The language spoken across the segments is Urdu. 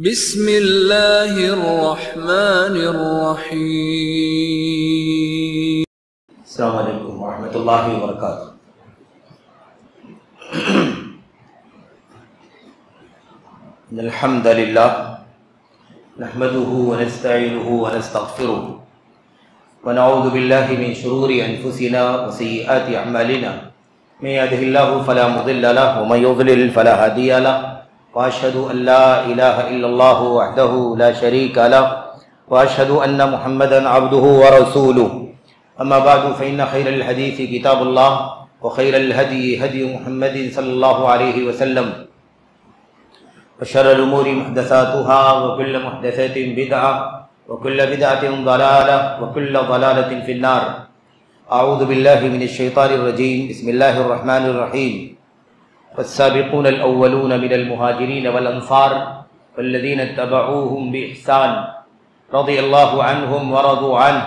بسم اللہ الرحمن الرحیم۔ السلام علیکم ورحمۃ اللہ وبرکاتہ۔ الحمد للہ نحمده ونستعینه ونستغفره ونعوذ باللہ من شرور انفسنا وسیئات اعمالنا من يهده الله فلا مضل له ومن يضلل فلا هادي له واشهد ان لا اله الا الله وحده لا شريك له واشهد ان محمدا عبده ورسوله اما بعد فان خير الحديث كتاب الله وخير الهدي هدي محمد صلى الله عليه وسلم وشر الامور محدثاتها وكل محدثة بدعة وكل بدعة ضلالة وكل ضلالة في النار۔ اعوذ باللہ من الشیطان الرجیم، بسم اللہ الرحمن الرحیم۔ والسابقون الاولون من المہاجرین والانصار والذین اتبعوهم بإحسان رضی اللہ عنہم ورضوا عنہ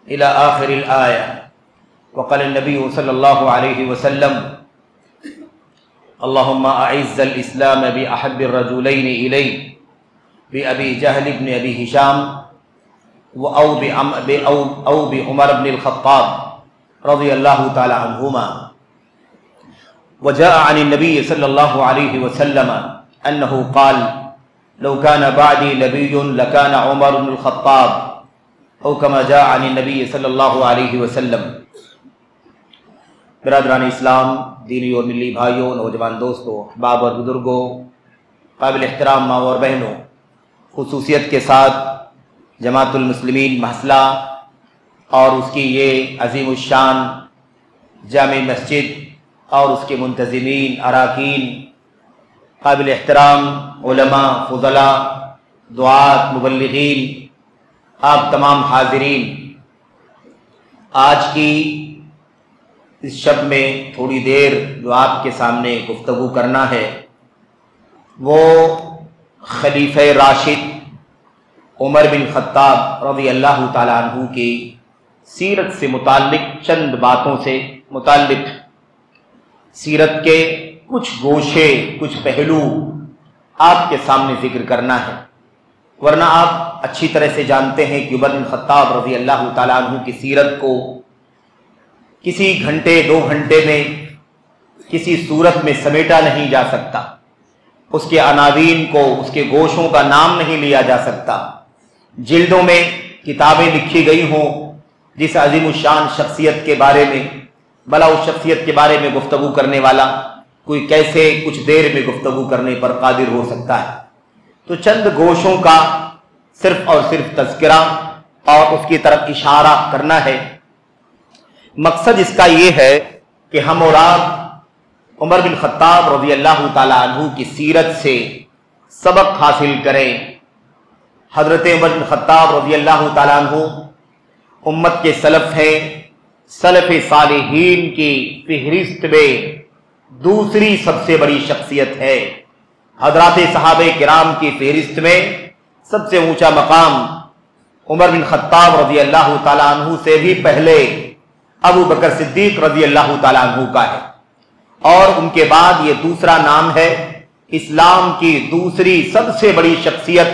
الى آخر الآیہ۔ وقال النبی صلی اللہ علیہ وسلم اللہم اعز الاسلام بأحب الرجلین الی بأبی جہل بن ابی ہشام او بعمر بن الخطاب رضی اللہ تعالی عنہما۔ وجاء عن النبی صلی اللہ علیہ وسلم انہ قال لو كان بعدی نبی لکان عمر بن الخطاب او کما جاء عن النبی صلی اللہ علیہ وسلم۔ برادران اسلام، دینی اور ملی بھائیوں، نوجوان دوستوں، احباب اور بزرگوں، قابل احترام ماں اور بہنوں، خصوصیت کے ساتھ جماعت المسلمین محصلہ اور اس کی یہ عظیم الشان جامع مسجد اور اس کے منتظمین، اراکین، قابل احترام علماء، فضلاء، دعات، مبلغین، آپ تمام حاضرین، آج کی اس شب میں تھوڑی دیر جو آپ کے سامنے گفتگو کرنا ہے وہ خلیفہ راشد عمر بن خطاب رضی اللہ تعالیٰ عنہ کی سیرت سے متعلق چند باتوں سے متعلق، سیرت کے کچھ گوشے، کچھ پہلو آپ کے سامنے ذکر کرنا ہے، ورنہ آپ اچھی طرح سے جانتے ہیں کہ عمر بن خطاب رضی اللہ تعالیٰ عنہ کی سیرت کو کسی گھنٹے دو گھنٹے میں کسی صورت میں سمیٹا نہیں جا سکتا، اس کے عناوین کو، اس کے گوشوں کا نام نہیں لیا جا سکتا، جلدوں میں کتابیں لکھی گئی ہوں جس عظیم الشان شخصیت کے بارے میں، بھلا اس شخصیت کے بارے میں گفتگو کرنے والا کوئی کیسے کچھ دیر میں گفتگو کرنے پر قادر ہو سکتا ہے۔ تو چند گوشوں کا صرف اور صرف تذکرہ اور اس کی طرف اشارہ کرنا ہے۔ مقصد اس کا یہ ہے کہ ہم اور آپ عمر بن خطاب رضی اللہ تعالیٰ عنہ کی سیرت سے سبق حاصل کریں۔ حضرت عمر بن خطاب رضی اللہ تعالیٰ عنہ امت کے سلف ہیں، سلف صالحین کی فہرست میں دوسری سب سے بڑی شخصیت ہے۔ حضرات صحابہ کرام کی فہرست میں سب سے اونچا مقام عمر بن خطاب رضی اللہ تعالیٰ عنہ سے بھی پہلے ابو بکر صدیق رضی اللہ تعالیٰ عنہ کا ہے، اور ان کے بعد یہ دوسرا نام ہے۔ اسلام کی دوسری سب سے بڑی شخصیت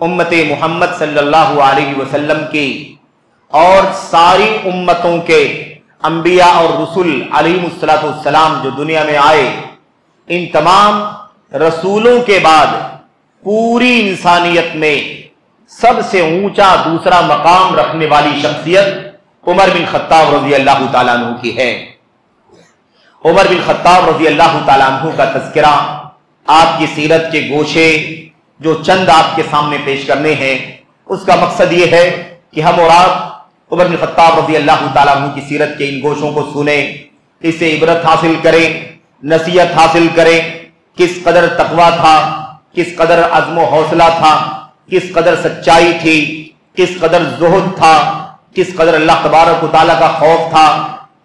امت محمد صلی اللہ علیہ وسلم کی اور ساری امتوں کے انبیاء اور رسول علیہم السلام جو دنیا میں آئے، ان تمام رسولوں کے بعد پوری انسانیت میں سب سے اونچا دوسرا مقام رکھنے والی شخصیت عمر بن خطاب رضی اللہ تعالیٰ عنہ کی ہے۔ عمر بن خطاب رضی اللہ تعالیٰ عنہ کا تذکرہ، آپ کی سیرت کے گوشے جو چند آپ کے سامنے پیش کرنے ہیں، اس کا مقصد یہ ہے کہ ہم اور آپ عمر بن خطاب رضی اللہ تعالیٰ عنہ کی سیرت کے ان گوشوں کو سنیں، اس سے عبرت حاصل کریں، نصیحت حاصل کریں، کس قدر تقویٰ تھا، کس قدر عزم و حوصلہ تھا، کس قدر سچائی تھی، کس قدر زہد تھا، کس قدر اللہ تبارک و تعالیٰ کا خوف تھا،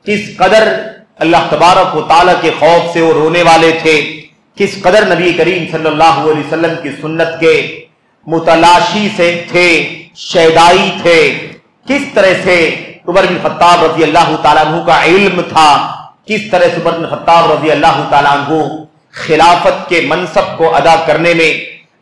کس قدر اللہ تبارک و تعالیٰ کے خوف سے وہ رونے والے تھے، کس قدر نبی کریم صلی اللہ علیہ وسلم کی سنت کے متلاشی سے تھے، شیدائی تھے، کس طرح سے عمر بن خطاب رضی اللہ تعالیٰ عنہ کا علم تھا، کس طرح سے عمر بن خطاب رضی اللہ تعالیٰ عنہ خلافت کے منصب کو ادا کرنے میں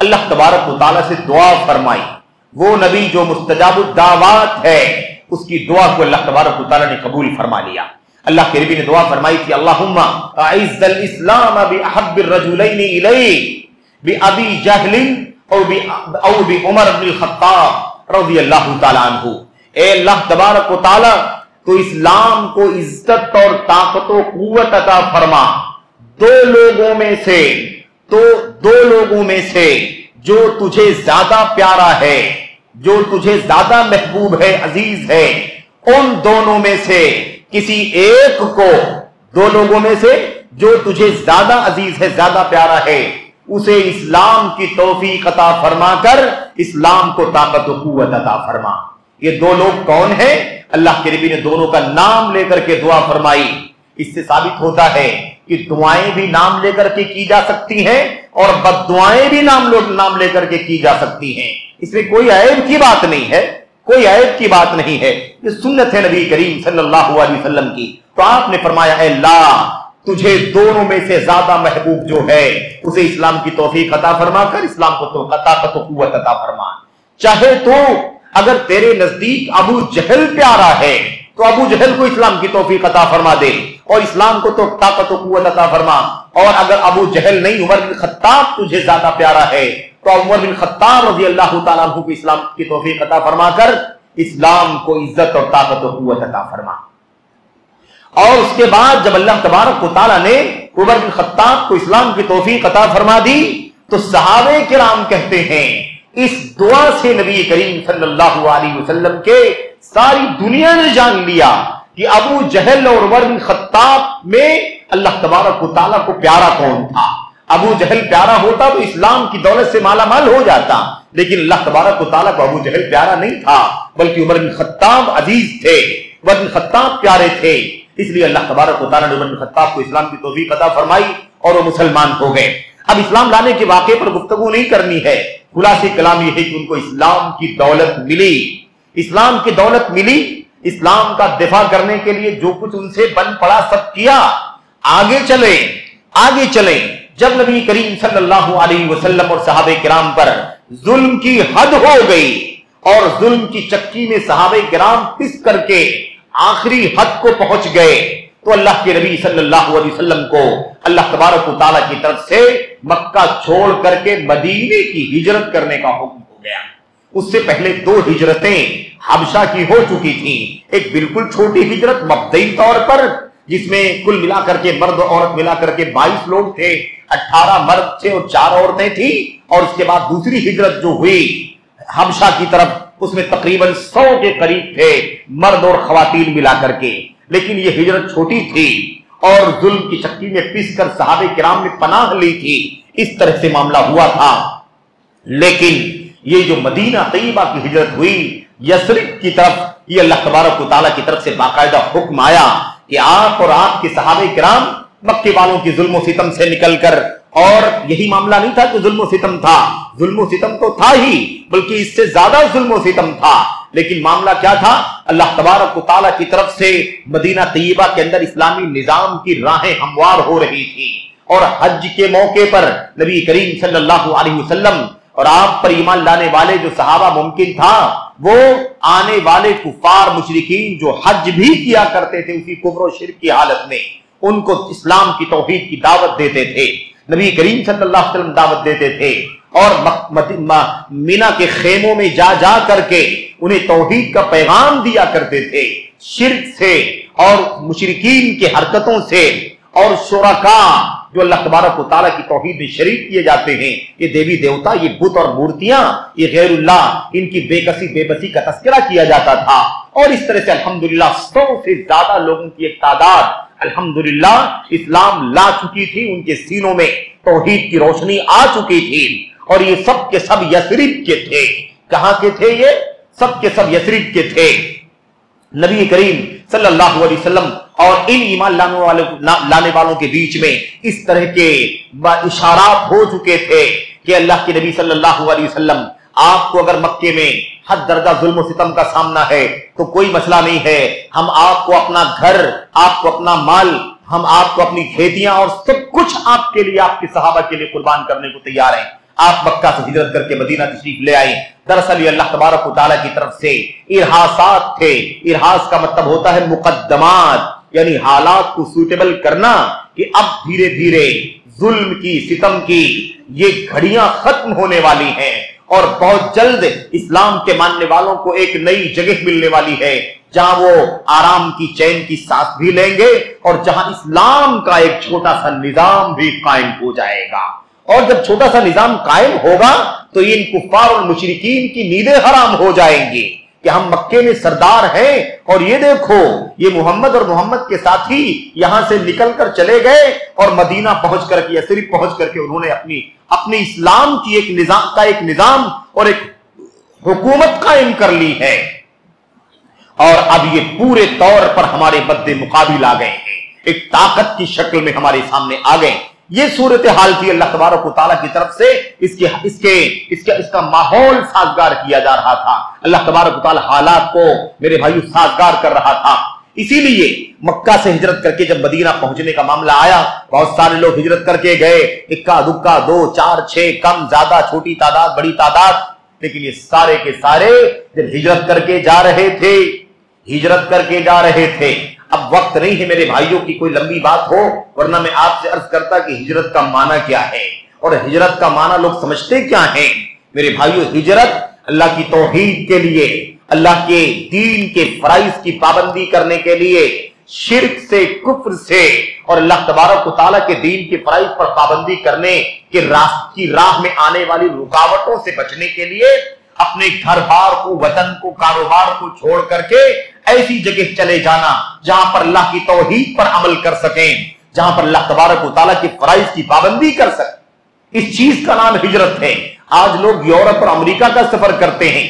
اللہ تبارک و تعالیٰ سے دعا فرمائی. وہ نبی جو مستجاب الدعوات ہے اس کی دعا کو اللہ تبارک و تعالیٰ نے قبول فرما لیا. اللہ کے نبی نے دعا فرمائی تھی اللہم اعز الاسلام باحب الرجلین الیک بابی جہل او بعمر بن الخطاب رضی اللہ تعالیٰ عنہ. اے اللہ تبارک و تعالیٰ تو اسلام کو عزت اور طاقت و قوت عطا فرما دو لوگوں میں سے جو تجھے زیادہ پیارا ہے، جو تجھے زیادہ محبوب ہے، عزیز ہے. ان دونوں میں سے کسی ایک کو، دو لوگوں میں سے جو تجھے زیادہ عزیز ہے، زیادہ پیارا ہے، اسے اسلام کی توفیق عطا فرما کر اسلام کو طاقت و قوت عطا فرما. یہ دو لوگ کون ہیں؟ اللہ کے نبی نے دونوں کا نام لے کر کے دعا فرمائی. اس سے ثابت ہوتا ہے کہ دعائیں بھی نام لے کر کے کی جا سکتی ہیں اور بد دعائیں بھی نام لے کر کے کی جا سکتی ہیں. اس میں کوئی عیب کی بات نہیں ہے، کوئی عیب کی بات نہیں ہے. یہ سنت ہے نبی کریم صلی اللہ علیہ وسلم کی. تو آپ نے فرمایا اے اللہ تجھے دونوں میں سے زیادہ محبوب جو ہے اسے اسلام کی توفیق عطا فرما کر اسلام کو طاقت و قوت عطا فرما. چاہے تو اگر تیرے نزدیک ابو جہل پیارا ہے تو ابو جہل کو اسلام کی توفیق عطا فرما دے اور اسلام کو تو طاقت و قوت عطا فرما. اور اگر ابو جہل نہیں، عمر بن خطاب تجھے زیادہ پیارا ہے تو عمر بن خطاب رضی اللہ تعالیٰ عنہ کو اسلام کی توفیق عطا فرما کر اسلام کو عزت اور طاقت و قوت عطا فرما. اور اس کے بعد جب اللہ تبارک و تعالیٰ نے عمر بن خطاب کو اسلام کی توفیق عطا فرما دی تو صحابہ کرام کہتے ہیں اس دعا سے نبی کریم صلی اللہ علیہ وسلم کے ساری دنیا نے جان لیا کہ ابو جہل اور عمر بن خطاب میں اللہ تبارک و تعالیٰ کو پیارا کون تھا. ابو جہل پیارا ہوتا تو اسلام کی دولت سے مالا مال ہو جاتا، لیکن اللہ تبارک و تعالیٰ کو ابو جہل پیارا نہیں تھا بلکہ عمر بن خطاب عزیز تھے، عمر بن خطاب پیارے تھے. اس لیے اللہ تبارک و تعالیٰ نے عمر بن خطاب کو اسلام کی توفیق عطا فرمائی اور وہ مسلمان ہو گئے. اب اسلام لانے کے واقعے پر گفتگو نہیں کرنی ہے. خلاصے کلام یہ ہے کہ ان کو اسلام کی دولت ملی، اسلام کی دولت ملی. اسلام کا دفاع کرنے کے لیے جو کچھ ان سے بن پڑا سب کیا. آگے چلیں. جب نبی کریم صلی اللہ علیہ وسلم اور صحابہ کرام پر ظلم کی حد ہو گئی اور ظلم کی چکی میں صحابہ کرام پس کر کے آخری حد کو پہنچ گئے تو اللہ کے نبی صلی اللہ علیہ وسلم کو اللہ تبارک و تعالیٰ کی طرف سے مکہ چھوڑ کر کے مدینے کی ہجرت کرنے کا حکم ہو گیا. اس سے پہلے دو ہجرتیں حبشہ کی ہو چکی تھیں. ایک بالکل چھوٹی ہجرت مبدئی طور پر جس میں کل ملا کر کے مرد و عورت ملا کر کے 22 لوگ تھے، 18 مرد تھے اور 4 عورتیں تھیں. اور اس کے بعد دوسری ہجرت جو ہوئی حبشہ کی طرف اس میں تقریباً 100 کے قریب تھے مرد اور خواتین ملا کر کے. لیکن یہ ہجرت چھوٹی تھی اور ظلم کی چکی میں پس کر صحابہ کرام نے پناہ لی تھی. اس طرح سے معاملہ ہوا تھا. لیکن یہ جو مدینہ طیبہ کی ہجرت ہوئی یثرب کی طرف، یہ اللہ تبارک و تعالیٰ کی طرف سے باقاعدہ حکم آیا کہ آپ اور آپ کے صحابہ کرام مکے والوں کی ظلم و ستم سے نکل کر، اور یہی معاملہ نہیں تھا کہ ظلم و ستم تھا، ظلم و ستم تو تھا ہی بلکہ اس سے زیادہ ظلم و ستم تھا. لیکن معاملہ کیا تھا؟ اللہ تبارک و تعالیٰ کی طرف سے مدینہ طیبہ کے اندر اسلامی نظام کی راہیں ہموار ہو رہی تھی اور حج کے موقع پر نبی کریم صلی اللہ علیہ وسلم اور آپ پر ایمان لانے والے جو صحابہ ممکن تھا وہ آنے والے کفار مشرکین جو حج بھی کیا کرتے تھے اسی کفر و شرک کی حالت میں ان کو اسلام کی توحید کی دعوت دیتے تھے. نبی کریم صلی اللہ علیہ وسلم دعوت دیتے تھے اور مینا کے خیموں میں جا کر کے انہیں توحید کا پیغام دیا کرتے تھے. شرک سے اور مشرکین کی حرکتوں سے اور شرکاء جو اللہ تبارک و تعالیٰ کی توحید میں شریک کیے جاتے ہیں، یہ دیوی دیوتا، یہ بت اور مورتیاں، یہ غیر اللہ، ان کی بے کسی بے بسی کا تذکرہ کیا جاتا تھا. اور اس طرح سے الحمدللہ 100 سے زیادہ لوگوں کی ایک تعداد الحمدللہ اسلام لا چکی تھی، ان کے سینوں میں توحید کی روشنی آ چکی تھی. اور یہ سب کے سب یثرب کے تھے. کہاں کے تھے؟ یہ سب کے سب یثرب کے تھے. نبی کریم صلی اللہ علیہ وسلم اور ان ایمان لانے والوں کے بیچ میں اس طرح کے اشارات ہو چکے تھے کہ اللہ کے نبی صلی اللہ علیہ وسلم آپ کو اگر مکے میں حد درجہ ظلم و ستم کا سامنا ہے تو کوئی مسئلہ نہیں ہے، ہم آپ کو اپنا گھر، آپ کو اپنا مال، ہم آپ کو اپنی کھیتیاں اور سب کچھ آپ کے لیے، آپ کے صحابہ کے لیے قربان کرنے کو تیار ہیں. آپ مکہ سے ہجرت کر کے مدینہ تشریف لے آئے. دراصل یہ اللہ تبارک و تعالیٰ کی طرف سے ارہاسات تھے. ارہاس کا مطلب ہوتا ہے مقدمات، یعنی حالات کو سوٹیبل کرنا کہ اب دھیرے دھیرے ظلم کی، ستم کی یہ گھڑیاں ختم ہونے والی ہیں اور بہت جلد اسلام کے ماننے والوں کو ایک نئی جگہ ملنے والی ہے جہاں وہ آرام کی، چین کی سانس بھی لیں گے اور جہاں اسلام کا ایک چھوٹا سا نظام بھی قائم ہو جائے گا. اور جب چھوٹا سا نظام قائم ہوگا تو ان کفار اور مشرکین کی نیندیں حرام ہو جائیں گی کہ ہم مکے میں سردار ہیں اور یہ دیکھو یہ محمد اور محمد کے ساتھی یہاں سے نکل کر چلے گئے اور مدینہ پہنچ کر کے، صرف پہنچ کر کے انہوں نے اپنی اسلام کی ایک نظام اور ایک حکومت قائم کر لی ہے. اور اب یہ پورے طور پر ہمارے مد مقابل آ گئے ہیں، ایک طاقت کی شکل میں ہمارے سامنے آ گئے. یہ صورتحال تھی اللہ تبارک و تعالیٰ کی طرف سے. اس کا ماحول سازگار کیا جا رہا تھا. اللہ تبارک و تعالیٰ حالات کو میرے بھائیو سازگار کر رہا تھا. اسی لیے مکہ سے ہجرت کر کے جب مدینہ پہنچنے کا معاملہ آیا، بہت سارے لوگ ہجرت کر کے گئے، اکا دکا، 2 4 6، کم زیادہ، چھوٹی تعداد بڑی تعداد. لیکن یہ سارے کے سارے جب ہجرت کر کے جا رہے تھے اب وقت نہیں ہے میرے بھائیوں کی کوئی لمبی بات ہو، ورنہ میں آپ سے عرض کرتا کہ ہجرت کا معنی کیا ہے اور ہجرت کا معنی لوگ سمجھتے کیا ہیں. میرے بھائیوں، ہجرت اللہ کی توحید کے لیے، اللہ کے دین کے فرائض کی پابندی کرنے کے لیے، شرک سے، کفر سے اور اللہ تبارک و تعالیٰ کے دین کے فرائض پر پابندی کرنے کے راہ میں آنے والی رکاوٹوں سے بچنے کے لیے اپنے گھر بار کو، وطن کو، کاروبار کو چھوڑ کر کے ایسی جگہ چلے جانا جہاں پر اللہ کی توحید پر عمل کر سکیں، جہاں پر اللہ تبارک و تعالیٰ کے فرائض کی پابندی کر سکیں. اس چیز کا نام ہجرت ہے. آج لوگ یورپ اور امریکہ کا سفر کرتے ہیں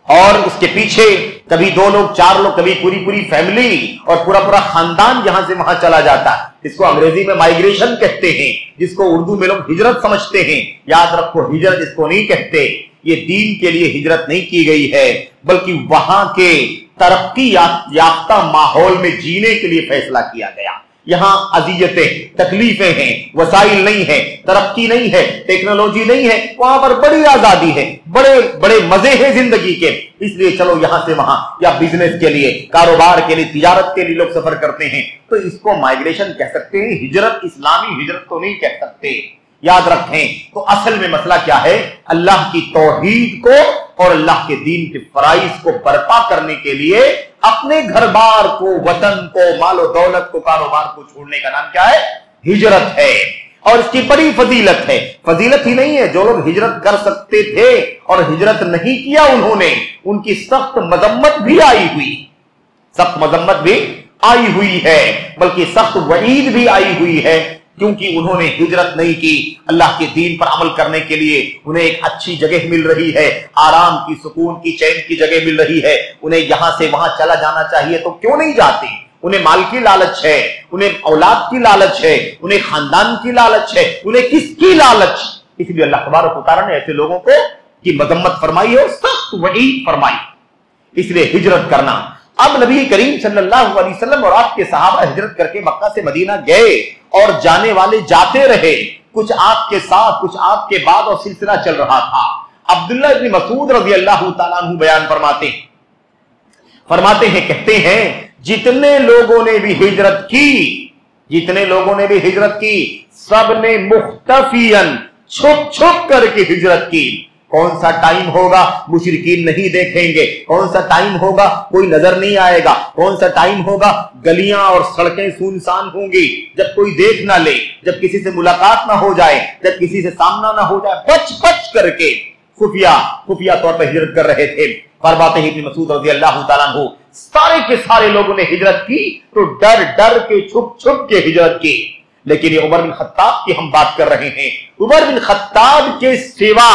اور اس کے پیچھے کبھی 2 لوگ، 4 لوگ، کبھی پوری فیملی اور پورا خاندان یہاں سے وہاں چلا جاتا ہے. اس کو انگریزی میں مائیگریشن کہتے ہیں، جس کو اردو میں لوگ ہجرت سمجھتے ہیں. یاد رکھو، ہجرت اس کو نہیں کہتے. یہ دین کے لیے ہجرت نہیں کی گئی ہے، بلکہ وہاں کے ترقی یافتہ ماحول میں جینے کے لیے فیصلہ کیا گیا. یہاں اذیتیں، تکلیفیں ہیں، وسائل نہیں ہیں، ترقی نہیں ہے، ٹیکنالوجی نہیں ہے. وہاں پر بڑی آزادی ہے، بڑے مزے ہیں زندگی کے. اس لیے چلو یہاں سے وہاں، یا بزنس کے لیے، کاروبار کے لیے، تجارت کے لیے لوگ سفر کرتے ہیں. تو اس کو مائیگریشن کہہ سکتے ہیں، ہجرت اسلامی ہجرت تو نہیں کہہ سکتے. یاد رکھیں. تو اصل میں مسئلہ کیا ہے؟ اللہ کی توحید کو اور اللہ کے دین کے فرائض کو برپا کرنے کے لیے اپنے گھر بار کو، وطن کو، مال و دولت کو، کاروبار کو چھوڑنے کا نام کیا ہے؟ ہجرت ہے. اور اس کی بڑی فضیلت ہے. فضیلت ہی نہیں ہے، جو لوگ ہجرت کر سکتے تھے اور ہجرت نہیں کیا انہوں نے، ان کی سخت مذمت بھی آئی ہوئی ہے، بلکہ سخت وعید بھی آئی ہوئی ہے، کیونکہ انہوں نے ہجرت نہیں کی. اللہ کے دین پر عمل کرنے کے لیے انہیں ایک اچھی جگہ مل رہی ہے، آرام کی، سکون کی، چین کی جگہ مل رہی ہے. انہیں یہاں سے وہاں چلا جانا چاہیے تو کیوں نہیں جاتے؟ انہیں مال کی لالچ ہے، انہیں اولاد کی لالچ ہے، انہیں خاندان کی لالچ ہے، انہیں کس کی لالچ؟ اس لیے اللہ تبارک و تعالیٰ نے ایسے لوگوں کو کی مذمت فرمائی ہے، سخت وعید فرمائی. اس لیے ہجرت کرنا. اب نبی کریم صلی اللہ علیہ وسلم اور آپ کے صحابہ ہجرت کر کے مکہ سے مدینہ گئے اور جانے والے جاتے رہے، کچھ آپ کے ساتھ، کچھ آپ کے بعد، اور سلسلہ چل رہا تھا. عبداللہ ابن مسعود رضی اللہ تعالیٰ عنہ بیان فرماتے ہیں، کہتے ہیں جتنے لوگوں نے بھی ہجرت کی سب نے مختفیاً، چھپ کر کے ہجرت کی. کون سا ٹائم ہوگا مشرکین نہیں دیکھیں گے، کون سا ٹائم ہوگا کوئی نظر نہیں آئے گا، کون سا ٹائم ہوگا گلیاں اور سڑکیں سنسان ہوں گی، جب کوئی دیکھ نہ لے، جب کسی سے ملاقات نہ ہو جائے، جب کسی سے سامنا نہ ہو جائے، بچ کر کے خفیہ طور پر ہجرت کر رہے تھے. فرماتے ہیں ابن مسعود رضی اللہ تعالیٰ عنہ، سارے کے سارے لوگوں نے ہجرت کی تو ڈر کے چھپ کے ہجرت کی. لیکن یہ عمر بن خطاب کی ہم بات کر رہے ہیں. عمر بن خطاب کے سوا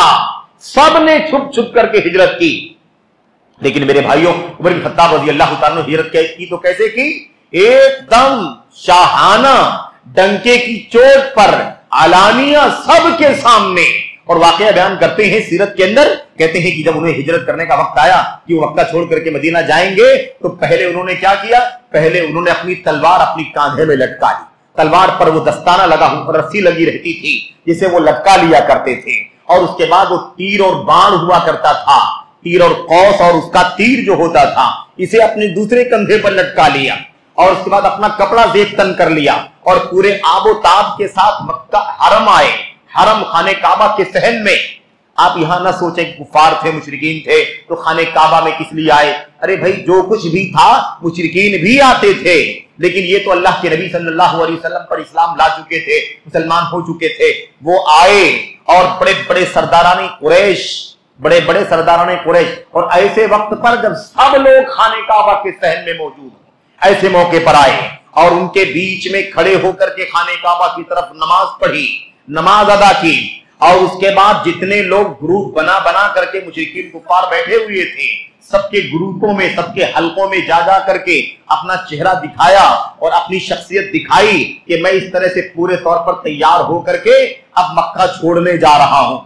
سب نے چھپ کر کے ہجرت کی. لیکن میرے بھائیوں، عمر بن خطاب رضی اللہ تعالیٰ نے ہجرت کی تو کیسے کی؟ ایک دم شاہانہ، ڈنکے کی چوٹ پر، علانیہ، سب کے سامنے. اور واقعہ بیان کرتے ہیں سیرت کے اندر، کہتے ہیں کہ جب انہیں ہجرت کرنے کا وقت آیا کہ وہ مکہ چھوڑ کر کے مدینہ جائیں گے، تو پہلے انہوں نے کیا کیا؟ پہلے انہوں نے اپنی تلوار اپنی کاندھے میں لٹکا لی. تلوار پر وہ دستانہ لگا ہوا، رسی لگی رہتی تھی جسے وہ لٹکا لیا کرتے تھے، اور اس کے بعد وہ تیر اور بان ہوا کرتا تھا، تیر اور قوس، اور اس کا تیر جو ہوتا تھا اسے اپنے دوسرے کندھے پر لٹکا لیا، اور اس کے بعد اپنا کپڑا زیب تن کر لیا، اور پورے آب و تاب کے ساتھ مکہ حرم آئے، حرم خانہ کعبہ کے صحن میں۔ آپ یہاں نہ سوچیں کہ کفار تھے، مشرکین تھے تو خانہ کعبہ میں کس لیے آئے، ارے بھائی جو کچھ بھی تھا مشرکین بھی آتے تھے، لیکن یہ تو اللہ کے نبی صلی اللہ علیہ وسلم پر اسلام لا چکے تھے، مسلمان ہو چکے تھے، وہ آئے اور بڑے بڑے سرداران قریش، اور ایسے وقت پر جب سب لوگ خانہ کعبہ کے صحن میں موجود ہیں، ایسے موقع پر آئے اور ان کے بیچ میں کھڑے ہو کر کے خانہ کعبہ کی طرف نماز پڑھی، نماز ادا کی، اور اس کے بعد جتنے لوگ گروپ بنا بنا کر کے مشرکین کفار بیٹھے ہوئے تھے، سب کے گروپوں میں، سب کے حلقوں میں جا جا کر کے اپنا چہرہ دکھایا اور اپنی شخصیت دکھائی کہ میں اس طرح سے پورے طور پر تیار ہو کر کے اب مکہ چھوڑنے جا رہا ہوں۔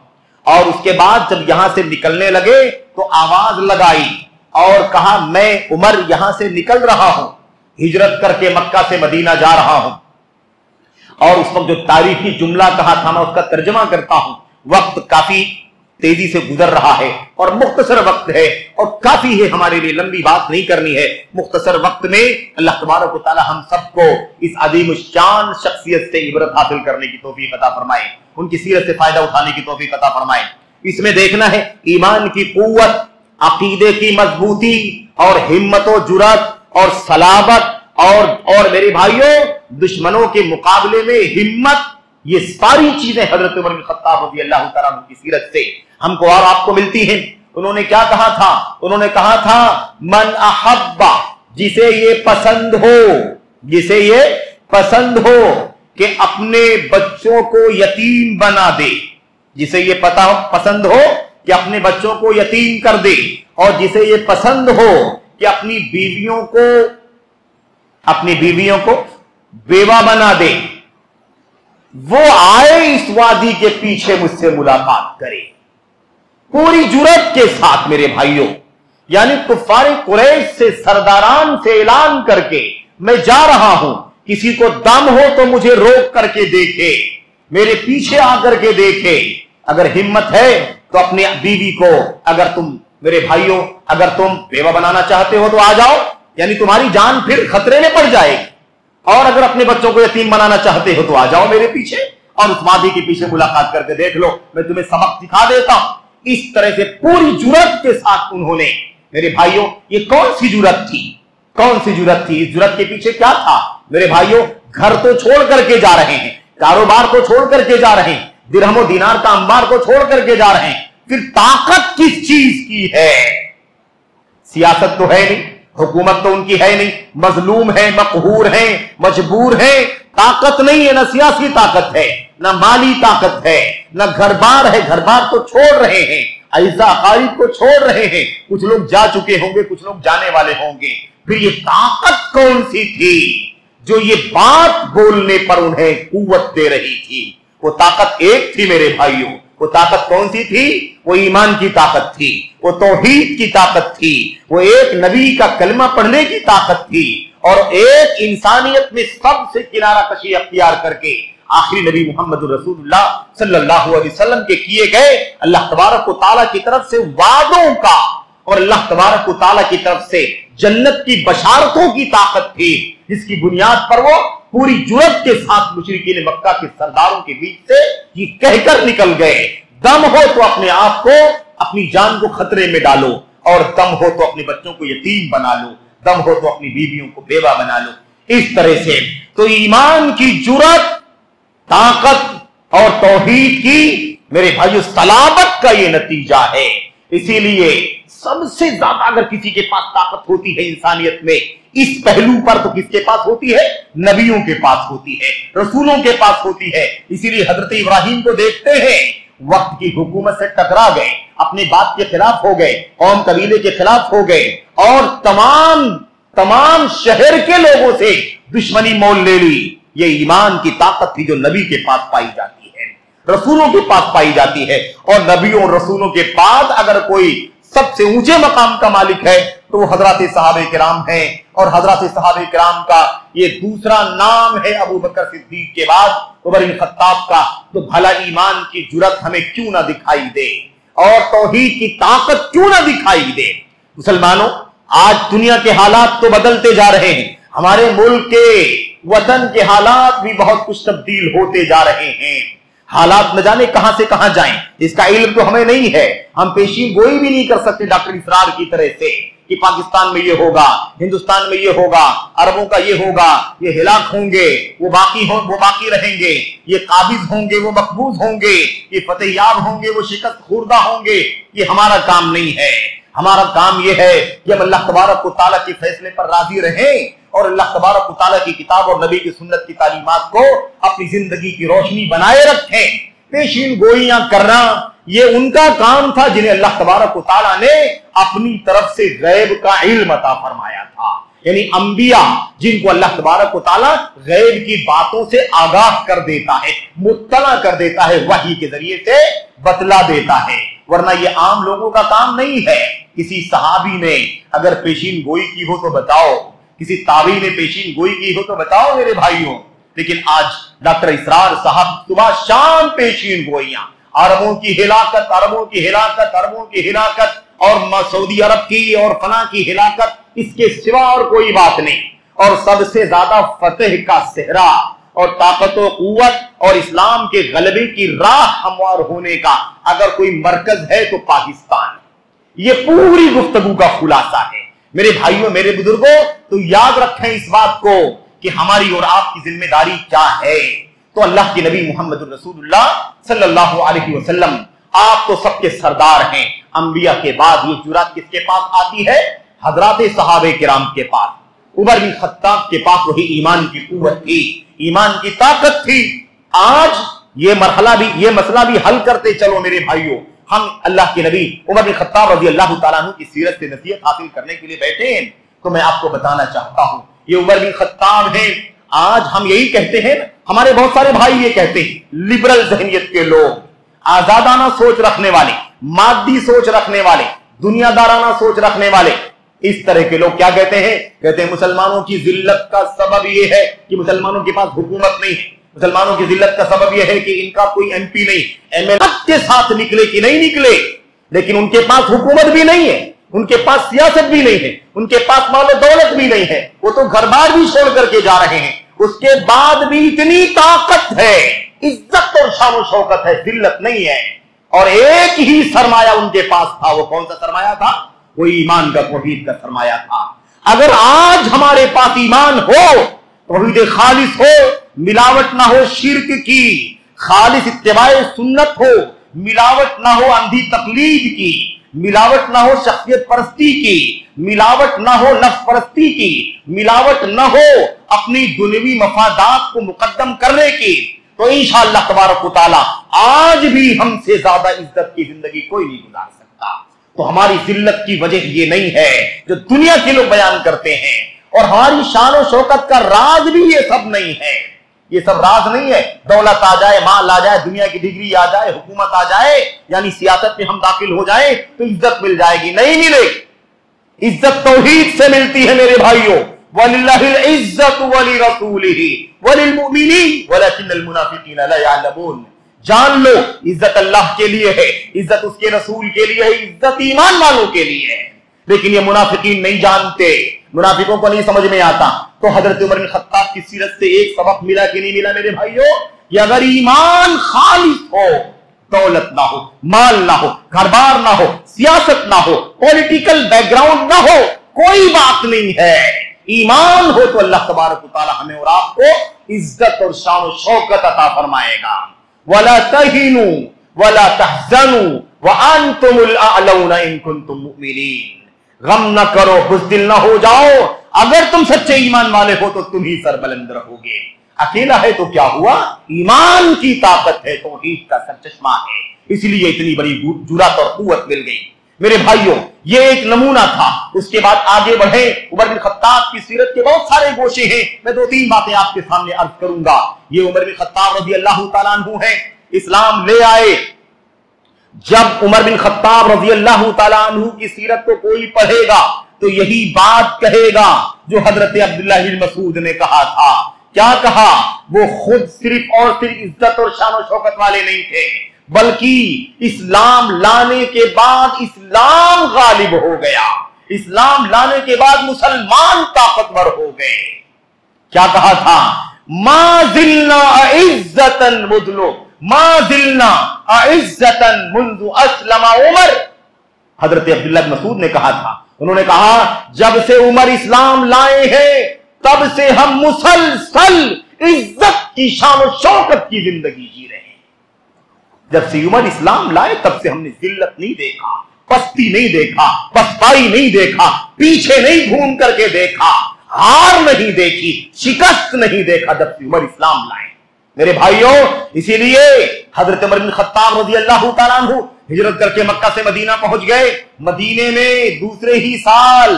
اور اس کے بعد جب یہاں سے نکلنے لگے تو آواز لگائی اور کہا میں عمر یہاں سے نکل رہا ہوں، ہجرت کر کے مکہ سے مدینہ جا رہا ہوں۔ اور اس وقت جو تاریخی جملہ کہا تھا میں اس کا ترجمہ کرتا ہوں، وقت کافی تیزی سے گزر رہا ہے اور مختصر وقت ہے اور کافی ہے ہمارے لیے، لمبی بات نہیں کرنی ہے، مختصر وقت میں اللہ تبارک و تعالی ہم سب کو اس عظیم الشان شخصیت سے عبرت حاصل کرنے کی توفیق عطا فرمائے، ان کی سیرت سے فائدہ اٹھانے کی توفیق عطا فرمائے۔ اس میں دیکھنا ہے ایمان کی قوت، عقیدے کی مضبوطی اور ہمت و جرأت اور صلابت اور میرے بھائیوں دشمنوں کے مقابلے میں ہمت، یہ ساری چیزیں حضرت عمر بن خطاب رضی اللہ تعالیٰ عنہ کی سیرت سے ہم کو اور آپ کو ملتی ہیں۔ انہوں نے کیا کہا تھا؟ انہوں نے کہا تھا من احبا، جسے یہ پسند ہو، جسے یہ پسند ہو کہ اپنے بچوں کو یتیم بنا دے، جسے یہ پسند ہو کہ اپنے بچوں کو یتیم کر دے، اور جسے یہ پسند ہو کہ اپنی بیویوں کو بیوہ بنا دے، وہ آئے اس وادی کے پیچھے مجھ سے ملاقات کرے پوری جرأت کے ساتھ میرے بھائیوں، یعنی کفار قریش سے سرداران سے اعلان کر کے میں جا رہا ہوں، کسی کو دم ہو تو مجھے روک کر کے دیکھے، میرے پیچھے آ کر کے دیکھے، اگر ہمت ہے تو اپنی بیوی کو، اگر تم میرے بھائیوں اگر تم بیوہ بنانا چاہتے ہو تو آ جاؤ، یعنی تمہاری جان پھر خطرے میں پڑ جائے، اور اگر اپنے بچوں کو یتیم بنانا چاہتے ہو تو آ جاؤ میرے پیچھے اور اس وادی کے پیچھے ملاقات کر کے دیکھ لو، میں تمہیں سبق سکھا دیتا ہوں۔ اس طرح سے پوری جرأت کے ساتھ انہوں نے، میرے بھائیوں یہ کون سی جرأت تھی؟ کون سی جرأت تھی؟ اس جرأت کے پیچھے کیا تھا؟ میرے بھائیوں گھر تو چھوڑ کر کے جا رہے ہیں، کاروبار کو چھوڑ کر کے جا رہے ہیں، درہم و دینار کا انبار کو چھوڑ کر کے جا رہے ہیں، پھر طاقت کس چیز کی ہے؟ سیاست تو ہے نہیں، حکومت تو ان کی ہے نہیں، مظلوم ہے، مقہور ہیں، مجبور ہیں، طاقت نہیں ہے، نہ سیاسی طاقت ہے، نہ مالی طاقت ہے، نہ گھر بار ہے، گھر بار تو چھوڑ رہے ہیں، اعزاء اقارب کو چھوڑ رہے ہیں، کچھ لوگ جا چکے ہوں گے، کچھ لوگ جانے والے ہوں گے، پھر یہ طاقت کون سی تھی جو یہ بات بولنے پر انہیں قوت دے رہی تھی؟ وہ طاقت ایک تھی میرے بھائیوں، وہ طاقت کون سی تھی؟ وہ ایمان کی طاقت تھی، وہ توحید کی طاقت تھی، وہ ایک نبی کا کلمہ پڑھنے کی طاقت تھی، اور ایک انسانیت میں سب سے کنارہ کشی اختیار کر کے آخری نبی محمد رسول اللہ صلی اللہ علیہ وسلم کے کیے گئے اللہ تبارک و تعالیٰ کی طرف سے وعدوں کا اور اللہ تبارک و تعالیٰ کی طرف سے جنت کی بشارتوں کی طاقت تھی، جس کی بنیاد پر وہ پوری جرأت کے ساتھ مشرکین مکہ کے سرداروں کے بیچ سے یہ کہہ کر نکل گئے، دم ہو تو اپنے آپ کو، اپنی جان کو خطرے میں ڈالو، اور دم ہو تو اپنے بچوں کو یتیم بنا لو، دم ہو تو اپنی بیویوں کو بیوہ بنا لو۔ اس طرح سے تو ایمان کی جرأت، طاقت اور توحید کی میرے بھائیو صلابت کا یہ نتیجہ ہے۔ اسی لیے سب سے زیادہ اگر کسی کے پاس طاقت ہوتی ہے انسانیت میں اس پہلو پر تو کس کے پاس ہوتی ہے؟ نبیوں کے پاس ہوتی ہے، رسولوں کے پاس ہوتی ہے۔ اسی لیے حضرت ابراہیم کو دیکھتے ہیں، وقت کی حکومت سے ٹکرا گئے، اپنے باپ کے خلاف ہو گئے، قوم قبیلے کے خلاف ہو گئے، اور تمام شہر کے لوگوں سے دشمنی مول لے لی۔ یہ ایمان کی طاقت تھی جو نبی کے پاس پائی جاتی ہے، رسولوں کے پاس پائی جاتی ہے، اور نبیوں اور رسولوں کے بعد اگر کوئی سب سے اونچے مقام کا مالک ہے تو وہ حضرات صحابہ کرام ہیں، اور حضرات صحابہ کرام کا یہ دوسرا نام ہے ابو بکر صدیق کے بعد عمر بن خطاب کا۔ تو بھلا ایمان کی جرات ہمیں کیوں نہ دکھائی دے اور توحید کی طاقت کیوں نہ دکھائی دے۔ مسلمانوں، آج دنیا کے حالات تو بدلتے جا رہے ہیں، ہمارے ملک کے وطن کے حالات بھی بہت کچھ تبدیل ہوتے جا رہے ہیں، حالات نہ جانے کہاں سے کہاں جائیں، اس کا علم تو ہمیں نہیں ہے، ہم پیشین گوئی بھی نہیں کر سکتے ڈاکٹر اسرار کی طرح سے کہ پاکستان میں یہ ہوگا، ہندوستان میں یہ ہوگا، عربوں کا یہ ہوگا، یہ ہلاک ہوں گے، وہ باقی رہیں گے، یہ قابض ہوں گے، وہ مقبوض ہوں گے، یہ فتح یاب ہوں گے، وہ شکست خوردہ ہوں گے۔ یہ ہمارا کام نہیں ہے، ہمارا کام یہ ہے کہ ہم اللہ تبارک و تعالیٰ کے فیصلے پر راضی رہیں اور اللہ تبارک و تعالیٰ کی کتاب اور نبی کی سنت کی تعلیمات کو اپنی زندگی کی روشنی بنائے رکھیں۔ پیشین گوئیاں کرنا یہ ان کا کام تھا جنہیں اللہ تبارک و تعالیٰ نے اپنی طرف سے غیب کا علم عطا فرمایا تھا، یعنی انبیاء جن کو اللہ تبارک و تعالیٰ غیب کی باتوں سے آگاہ کر دیتا ہے، مطلع کر دیتا ہے، وحی کے ذریعے سے بتلا دیتا ہے، ورنہ یہ عام لوگوں کا کام نہیں ہے۔ کسی صحابی نے اگر پیشین گوئی کی ہو تو بتاؤ، کسی تابعی نے پیشین گوئی کی ہو تو بتاؤ میرے بھائیوں، لیکن آج ڈاکٹر اسرار صاحب صبح شام پیشین گوئیاں، عربوں کی ہلاکت، عربوں کی ہلاکت، عربوں کی ہلاکت، اور سعودی عرب کی اور فلاں کی ہلاکت، اس کے سوا اور کوئی بات نہیں۔ اور سب سے زیادہ فتح کا صحرا اور طاقت و قوت اور اسلام کے غلبے کی راہ ہموار ہونے کا اگر کوئی مرکز ہے تو پاکستان ہے۔ یہ پوری گفتگو کا خلاصہ ہے میرے بھائیوں، میرے بزرگوں۔ تو یاد رکھیں اس بات کو کہ ہماری اور آپ کی ذمہ داری کیا ہے۔ تو اللہ کے نبی محمد رسول اللہ صلی اللہ علیہ وسلم، آپ تو سب کے سردار ہیں، انبیاء کے بعد یہ جرات کس کے پاس آتی ہے؟ حضرات صحابہ کرام کے پاس۔ عمر بن خطاب کے پاس وہی ایمان کی قوت تھی، ایمان کی طاقت تھی۔ آج یہ مسئلہ بھی حل کرتے چلو میرے بھائیوں۔ ہم اللہ کے نبی عمر بن خطاب رضی اللہ تعالیٰ عنہ کی سیرت سے نصیحت حاصل کرنے کے لیے بیٹھے ہیں، تو میں آپ کو بتانا چاہتا ہوں یہ عمر بن خطاب ہیں۔ آج ہم یہی کہتے ہیں، ہمارے بہت سارے بھائی یہ کہتے ہیں، لبرل ذہنیت کے لوگ، آزادانہ سوچ رکھنے والے، مادی سوچ رکھنے والے، دنیا دارانہ سوچ رکھنے والے، اس طرح کے لوگ کیا کہتے ہیں؟ کہتے ہیں مسلمانوں کی ذلت کا سبب یہ ہے کہ مسلمانوں کے پاس حکومت نہیں ہے، مسلمانوں کی ذلت کا سبب یہ ہے کہ ان کا کوئی ایم پی نہیں، ایم ایل اے کے ساتھ نکلے کہ نہیں نکلے، لیکن ان کے پاس حکومت بھی نہیں ہے، ان کے پاس سیاست بھی نہیں ہے، ان کے پاس مال و دولت بھی نہیں ہے، وہ تو گھر بار بھی چھوڑ کر کے جا رہے ہیں، اس کے بعد بھی اتنی طاقت ہے، عزت اور شان و شوکت ہے، ذلت نہیں ہے۔ اور ایک ہی سرمایہ ان کے پاس تھا، وہ کون سا سرمایہ تھا؟ وہ ایمان کا، توحید کا سرمایہ تھا۔ اگر آج ہمارے پاس ایمان ہو، توحید خالص ہو، ملاوٹ نہ ہو شرک کی، خالص اتباع سنت ہو، ملاوٹ نہ ہو اندھی تقلید کی، ملاوٹ نہ ہو شخصیت پرستی کی، ملاوٹ نہ ہو نفس پرستی کی، ملاوٹ نہ ہو اپنی دنیوی مفادات کو مقدم کرنے کی، تو انشاءاللہ تبارک و تعالی آج بھی ہم سے زیادہ عزت کی زندگی کوئی نہیں گزار سکتا۔ تو ہماری ذلت کی وجہ یہ نہیں ہے جو دنیا کے لوگ بیان کرتے ہیں، اور ہماری شان و شوکت کا راز بھی یہ سب نہیں ہے، یہ سب راز نہیں ہے۔ دولت آ جائے، مال آ جائے، دنیا کی ڈگری آ جائے، حکومت آ جائے، یعنی سیاست میں ہم داخل ہو جائیں تو عزت مل جائے گی، نہیں ملے گی۔ عزت توحید سے ملتی ہے میرے بھائیوں۔ وَلِلَّهِ الْعِزَّةُ وَلِرَسُولِهِ وَلِلْمُؤْمِنِينَ وَلَكِنَّ الْمُنَافِقِينَ لَا يَعْلَمُونَ۔ جان لو عزت اللہ کے لیے ہے، عزت اس کے رسول کے لیے ہے، عزت ایمان والوں کے لیے ہے، لیکن یہ منافقین نہیں جانتے، منافقوں کو نہیں سمجھ میں آتا۔ تو حضرت عمر بن خطاب کی سیرت سے ایک سبق ملا کہ نہیں ملا میرے بھائیوں؟ کہ اگر ایمان خالص ہو، دولت نہ ہو، مال نہ ہو، گھر بار نہ ہو، سیاست نہ ہو، پولیٹیکل بیک گراؤنڈ نہ ہو، کوئی بات نہیں ہے، ایمان ہو تو اللہ تبارک و تعالی ہمیں اور آپ کو عزت اور شان و شوکت عطا فرمائے گا۔ وَلَا تَهِنُوا وَلَا تَحْزَنُوا وَأَنْتُمُ الْأَعْلَوْنَ إِن كُنتُم مُؤْمِنِينَ۔ غم نہ کرو، بزدل نہ ہو جاؤ، اگر تم سچے ایمان والے ہو تو تم ہی سربلند رہو گے۔ اکیلا ہے تو کیا ہوا؟ ایمان کی طاقت ہے، توحید کا سرچشمہ ہے، اس لیے اتنی بڑی جرات اور قوت مل گئی۔ میرے بھائیوں یہ ایک نمونہ تھا، اس کے بعد آگے بڑھیں۔ عمر بن خطاب کی سیرت کے بہت سارے گوشے ہیں، میں دو تین باتیں آپ کے سامنے عرض کروں گا۔ یہ عمر بن خطاب رضی اللہ تعالیٰ عنہ ہیں، اسلام لے آئے۔ جب عمر بن خطاب رضی اللہ تعالیٰ عنہ کی سیرت کو کوئی پڑھے گا تو یہی بات کہے گا جو حضرت عبداللہ بن مسعود نے کہا تھا. کیا کہا؟ وہ خود صرف اور صرف عزت اور شان و شوکت والے نہیں تھے، بلکہ اسلام لانے کے بعد اسلام غالب ہو گیا، اسلام لانے کے بعد مسلمان طاقتور ہو گئے. کیا کہا تھا؟ ما زلنا عزتا مذلو ما زلنا عزتا منذ اسلم عمر. حضرت عبداللہ بن مسعود نے کہا تھا، انہوں نے کہا جب سے عمر اسلام لائے ہیں تب سے ہم مسلسل عزت کی شان و شوکت کی زندگی جی رہے ہیں. جب سے عمر اسلام لائے تب سے ہم نے ذلت نہیں دیکھا، پستی نہیں دیکھا، پستائی نہیں دیکھا، پیچھے نہیں گھوم کر کے دیکھا، ہار نہیں دیکھی، شکست نہیں دیکھا جب سے عمر اسلام لائے. میرے بھائیوں، اسی لیے حضرت عمر بن خطاب رضی اللہ تعالیٰ عنہ ہجرت کر کے مکہ سے مدینہ پہنچ گئے. مدینے میں دوسرے ہی سال،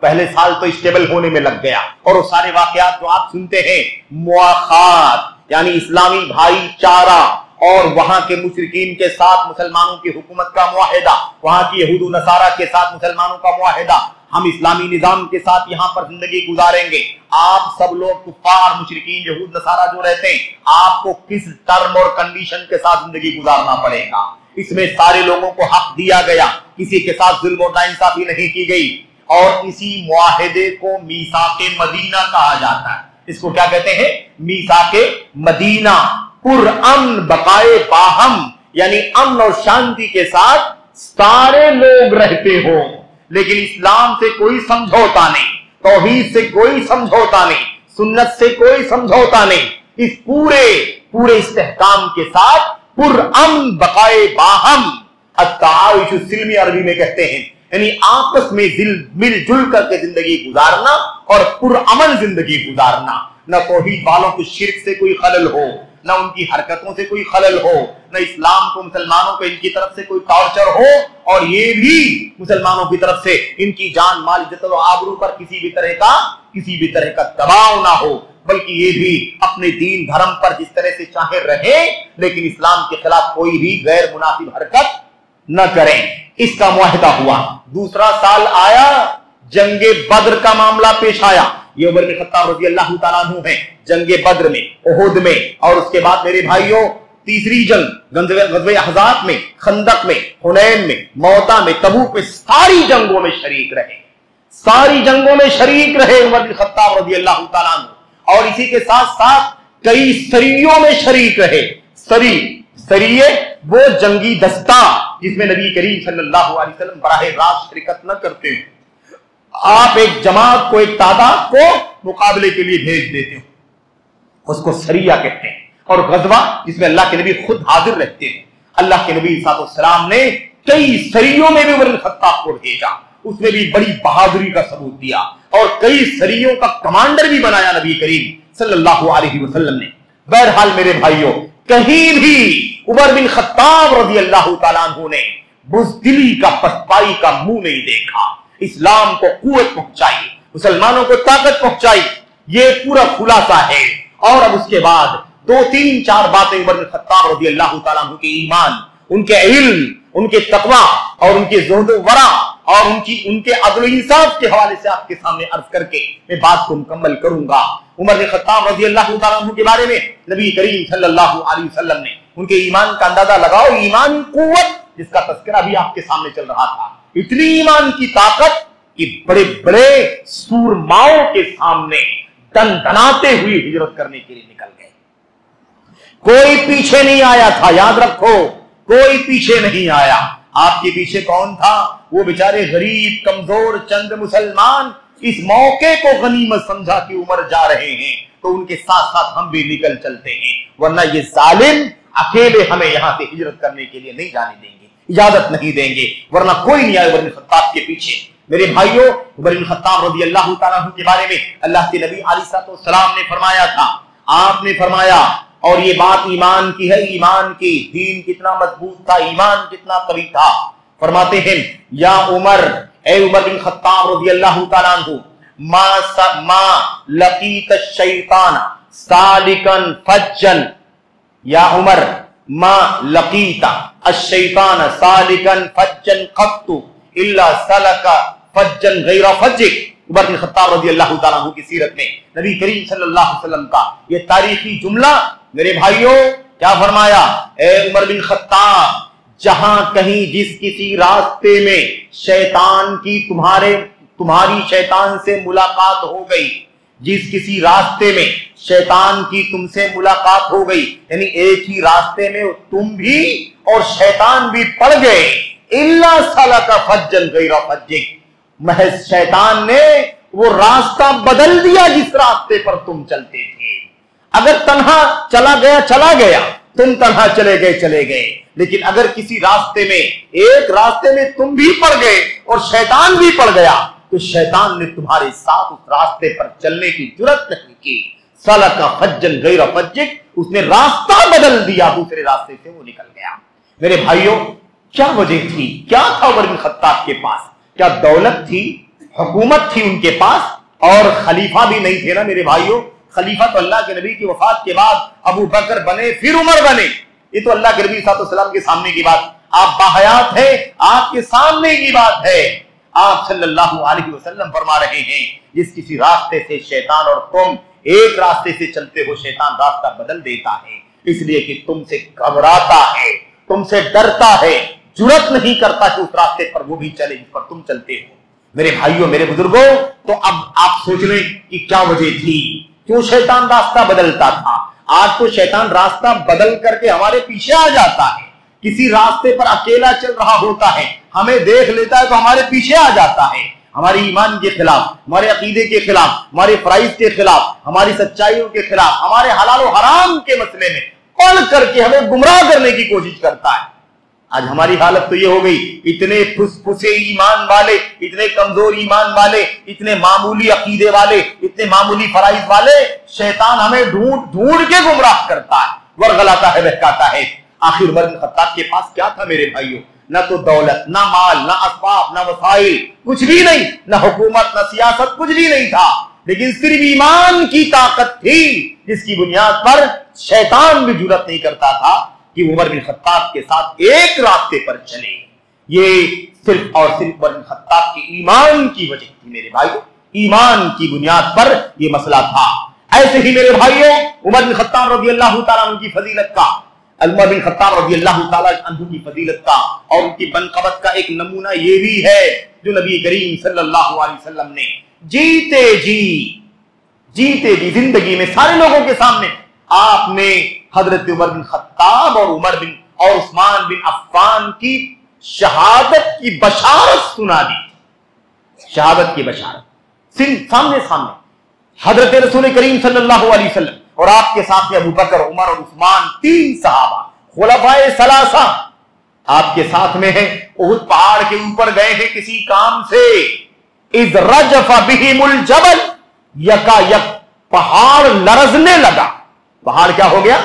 پہلے سال تو اسٹیبل ہونے میں لگ گیا، اور وہ سارے واقعات جو آپ سنتے ہیں، مواخات یعنی اسلامی بھائی چارہ اور وہاں کے مشرکین کے ساتھ مسلمانوں کی حکومت کا معاہدہ، وہاں کی یہود و نصارہ کے ساتھ مسلمانوں کا معاہدہ، ہم اسلامی نظام کے ساتھ یہاں پر زندگی گزاریں گے. آپ سب لوگ کفار مشرکین یہود نصارہ جو رہتے ہیں، آپ کو کس ٹرم اور کنڈیشن کے ساتھ زندگی گزارنا پڑے گا. اس میں سارے لوگوں کو حق دیا گیا، کسی کے ساتھ ظلم و ناانصافی نہیں کی گئی، اور اسی معاہدے کو میثاق مدینہ کہا جاتا ہے. اس کو کیا کہتے ہیں؟ میثاق مدینہ. پر امن بقائے باہم، یعنی امن اور شانتی کے ساتھ سارے لوگ رہتے ہو، لیکن اسلام سے کوئی سمجھوتا نہیں، توحید سے کوئی سمجھوتا نہیں، سنت سے کوئی سمجھوتا نہیں. اس پورے استحکام کے ساتھ پر امن بقائے باہم، التعايش السلمی عربی میں کہتے ہیں، یعنی آپس میں مل جل کر کے زندگی گزارنا اور پر امن زندگی گزارنا. نہ توحید والوں کو شرک سے کوئی خلل ہو، نہ ان کی حرکتوں سے کوئی خلل ہو، نہ اسلام کو مسلمانوں کو ان کی طرف سے کوئی ٹارچر ہو، اور یہ بھی مسلمانوں کی طرف سے ان کی جان مال عزت و آبرو پر کسی بھی طرح کا دباؤ نہ ہو، بلکہ یہ بھی اپنے دین دھرم پر جس طرح سے چاہے رہے، لیکن اسلام کے خلاف کوئی بھی غیر مناسب حرکت نہ کریں. اس کا معاہدہ ہوا. دوسرا سال آیا، جنگ بدر کا معاملہ پیش آیا. یہ عمر بن خطاب رضی اللہ تعالیٰ عنہ ہیں جنگ بدر میں، احد میں، اور اس کے بعد میرے بھائیوں تیسری جنگ غزوہ احزاب میں، خندق میں، حنین میں، موتا میں، تبوک میں، ساری جنگوں میں شریک رہے عمر بن خطاب رضی اللہ تعالیٰ عنہ. اور اسی کے ساتھ ساتھ کئی سریوں میں شریک رہے. سریے وہ جنگی دستہ جس میں نبی کریم صلی اللہ علیہ وسلم براہ راست شرکت نہ کرتے ہیں، آپ ایک جماعت کو، ایک تعداد کو مقابلے کے لیے بھیج دیتے ہیں، اس کو سریہ کہتے ہیں. اور غزوہ جس میں اللہ کے نبی خود حاضر رہتے ہیں. اللہ کے نبی صلی اللہ علیہ وسلم نے کئی سریوں میں بھی عمر بن خطاب کو بھیجا، اس نے بھی بڑی بہادری کا ثبوت دیا، اور کئی سریوں کا کمانڈر بھی بنایا نبی کریم صلی اللہ علیہ وسلم نے. بہرحال میرے بھائیوں، کہیں بھی عمر بن خطاب رضی اللہ تعالیٰ عنہ نے بزدلی کا، پسپائی کا منہ نہیں دیکھا. اسلام کو قوت پہنچائی، مسلمانوں کو طاقت پہنچائی. یہ پورا خلاصہ ہے. اور اب اس کے بعد 2-3-4 باتیں عمر بن خطاب رضی اللہ تعالیٰ عنہ کے ایمان، ان کے علم، ان کے تقوی اور ان کے زہد و ورع اور ان کے عدل و انصاف کے حوالے سے آپ کے سامنے عرض کر کے میں بات کو مکمل کروں گا. عمر بن خطاب رضی اللہ تعالیٰ عنہ کے بارے میں نبی کریم صلی اللہ علیہ وسلم نے ان کے ایمان کا اندازہ لگاؤ. ایمان قوت جس کا تذکرہ بھی آپ کے سامنے چل رہا تھا، اتنی ایمان کی طاقت کہ بڑے بڑے سورماؤں کے سامنے دندناتے ہوئے ہجرت کرنے کے لیے نکل گئے. کوئی پیچھے نہیں آیا تھا، یاد رکھو، کوئی پیچھے نہیں آیا. آپ کے پیچھے کون تھا؟ وہ بیچارے غریب کمزور چند مسلمان. اس موقع کو غنیمت سمجھا کہ عمر جا رہے ہیں تو ان کے ساتھ ساتھ ہم بھی نکل چلتے ہیں، ورنہ یہ ظالم اکیلے ہمیں یہاں سے ہجرت کرنے کے لیے نہیں جانے دیں گے، اجازت نہیں دیں گے، ورنہ کوئی نہیں آئے عمر بن خطاب کے پیچھے. میرے بھائیوں، عمر بن خطاب رضی اللہ تعالیٰ عنہ کے بارے میں اللہ کے نبی علیہ السلام نے فرمایا تھا، آپ نے فرمایا، اور یہ بات ایمان کی ہے، ایمان کی، دین کتنا مضبوط تھا، ایمان کتنا قوی تھا. فرماتے ہیں، یا عمر، اے عمر بن خطاب رضی اللہ تعالیٰ عنہ، ما لقیت الشیطان سالکا فجا، یا عمر ما لقیت الشیطان سالکا فجا قط الا سلک فجن غیر فجک. عمر بن خطاب رضی اللہ تعالیٰ عنہ کی سیرت میں نبی کریم صلی اللہ علیہ وسلم کا یہ تاریخی جملہ میرے بھائیوں کیا فرمایا؟ اے عمر بن خطاب، جہاں کہیں جس کسی راستے میں شیطان کی تمہاری شیطان سے ملاقات ہو گئی، جس کسی راستے میں شیطان کی تم سے ملاقات ہو گئی، یعنی ایک ہی راستے میں تم بھی اور شیطان بھی پڑ گئے، الا سلک فجا غیر فجک، محض شیطان نے وہ راستہ بدل دیا جس راستے پر تم چلتے تھے. اگر تنہا چلا گیا تم تنہا چلے گئے، لیکن اگر کسی راستے میں ایک راستے میں تم بھی پڑ گئے اور شیطان بھی پڑ گیا تو شیطان نے تمہارے ساتھ اس راستے پر چلنے کی جرات نہیں کی. سلک فجا غیر فجک، اس نے راستہ بدل دیا، دوسرے راستے سے وہ نکل گیا. میرے بھائیوں کیا وجہ تھی؟ کیا تھا عمر بن خطاب کے پاس؟ کیا دولت تھی؟ حکومت تھی ان کے پاس؟ اور خلیفہ بھی نہیں تھے نا میرے بھائیوں. خلیفہ تو اللہ کے نبی کی وفات کے بعد ابو بکر بنے، پھر عمر بنے. یہ تو اللہ کے نبی صلی اللہ علیہ وسلم کے سامنے کی بات، آپ باحیات ہیں، آپ کے سامنے کی بات ہے. آپ صلی اللہ علیہ وسلم فرما رہے ہیں جس کسی راستے سے شیطان اور تم ایک راستے سے چلتے ہو، شیطان راستہ بدل دیتا ہے، اس لیے کہ تم سے گھبراتا ہے، تم سے ڈرتا ہے، جرات نہیں کرتا کہ اس راستے پر وہ بھی چلے جس پر تم چلتے ہو. میرے بھائیوں، میرے بزرگوں، تو اب آپ سوچ لیں کہ کیا وجہ تھی، کیوں شیطان راستہ بدلتا تھا. آج تو شیطان راستہ بدل کر کے ہمارے پیچھے آ جاتا ہے. کسی راستے پر اکیلا چل رہا ہوتا ہے، ہمیں دیکھ لیتا ہے تو ہمارے پیچھے آ جاتا ہے، ہماری ایمان کے خلاف، ہمارے عقیدے کے خلاف، ہمارے فرائض کے خلاف، ہماری سچائیوں کے خلاف، ہمارے حلال و حرام کے مسئلے میں پڑھ کر کے ہمیں گمراہ کرنے کی کوشش کرتا ہے. آج ہماری حالت تو یہ ہو گئی، اتنے پھسے ایمان والے، اتنے کمزور ایمان والے، اتنے معمولی عقیدے والے، اتنے معمولی فرائض والے، شیطان ہمیں ڈھونڈ کے گمراہ کرتا ہے، ورغلاتا ہے، بہکاتا ہے. آخر عمر بن خطاب کے پاس کیا تھا میرے بھائیوں؟ نہ تو دولت، نہ مال، نہ اسباب، نہ وسائل، کچھ بھی نہیں، نہ حکومت، نہ سیاست، کچھ بھی نہیں تھا، لیکن صرف ایمان کی طاقت تھی جس کی بنیاد پر شیطان بھی جرات نہیں کرتا تھا کہ عمر بن خطاب کے ساتھ ایک راستے پر چلے. یہ صرف اور صرف عمر بن خطاب کے ایمان کی وجہ تھی میرے بھائیوں، ایمان کی بنیاد پر یہ مسئلہ تھا. ایسے ہی میرے بھائیوں عمر بن خطاب رضی اللہ تعالیٰ عنہ کی فضیلت کا، عمر بن خطاب رضی اللہ تعالیٰ عنہ کی فضیلت کا اور ان کی منقبت کا ایک نمونہ یہ بھی ہے جو نبی کریم صلی اللہ علیہ وسلم نے جیتے جی زندگی میں سارے لوگوں کے سامنے آپ نے حضرت عمر بن خطاب اور عثمان بن عفان کی شہادت کی بشارت سنا دی. شہادت کی بشارت سامنے حضرت رسول کریم صلی اللہ علیہ وسلم اور آپ کے ساتھ میں ابو بکر، عمر اور عثمان، تین صحابہ خلفائے ثلاثہ آپ کے ساتھ میں ہیں. احد پہاڑ کے اوپر گئے ہیں کسی کام سے، اذ رجف بہم الجبل، یکا یک پہاڑ لرزنے لگا. پہاڑ کیا ہو گیا؟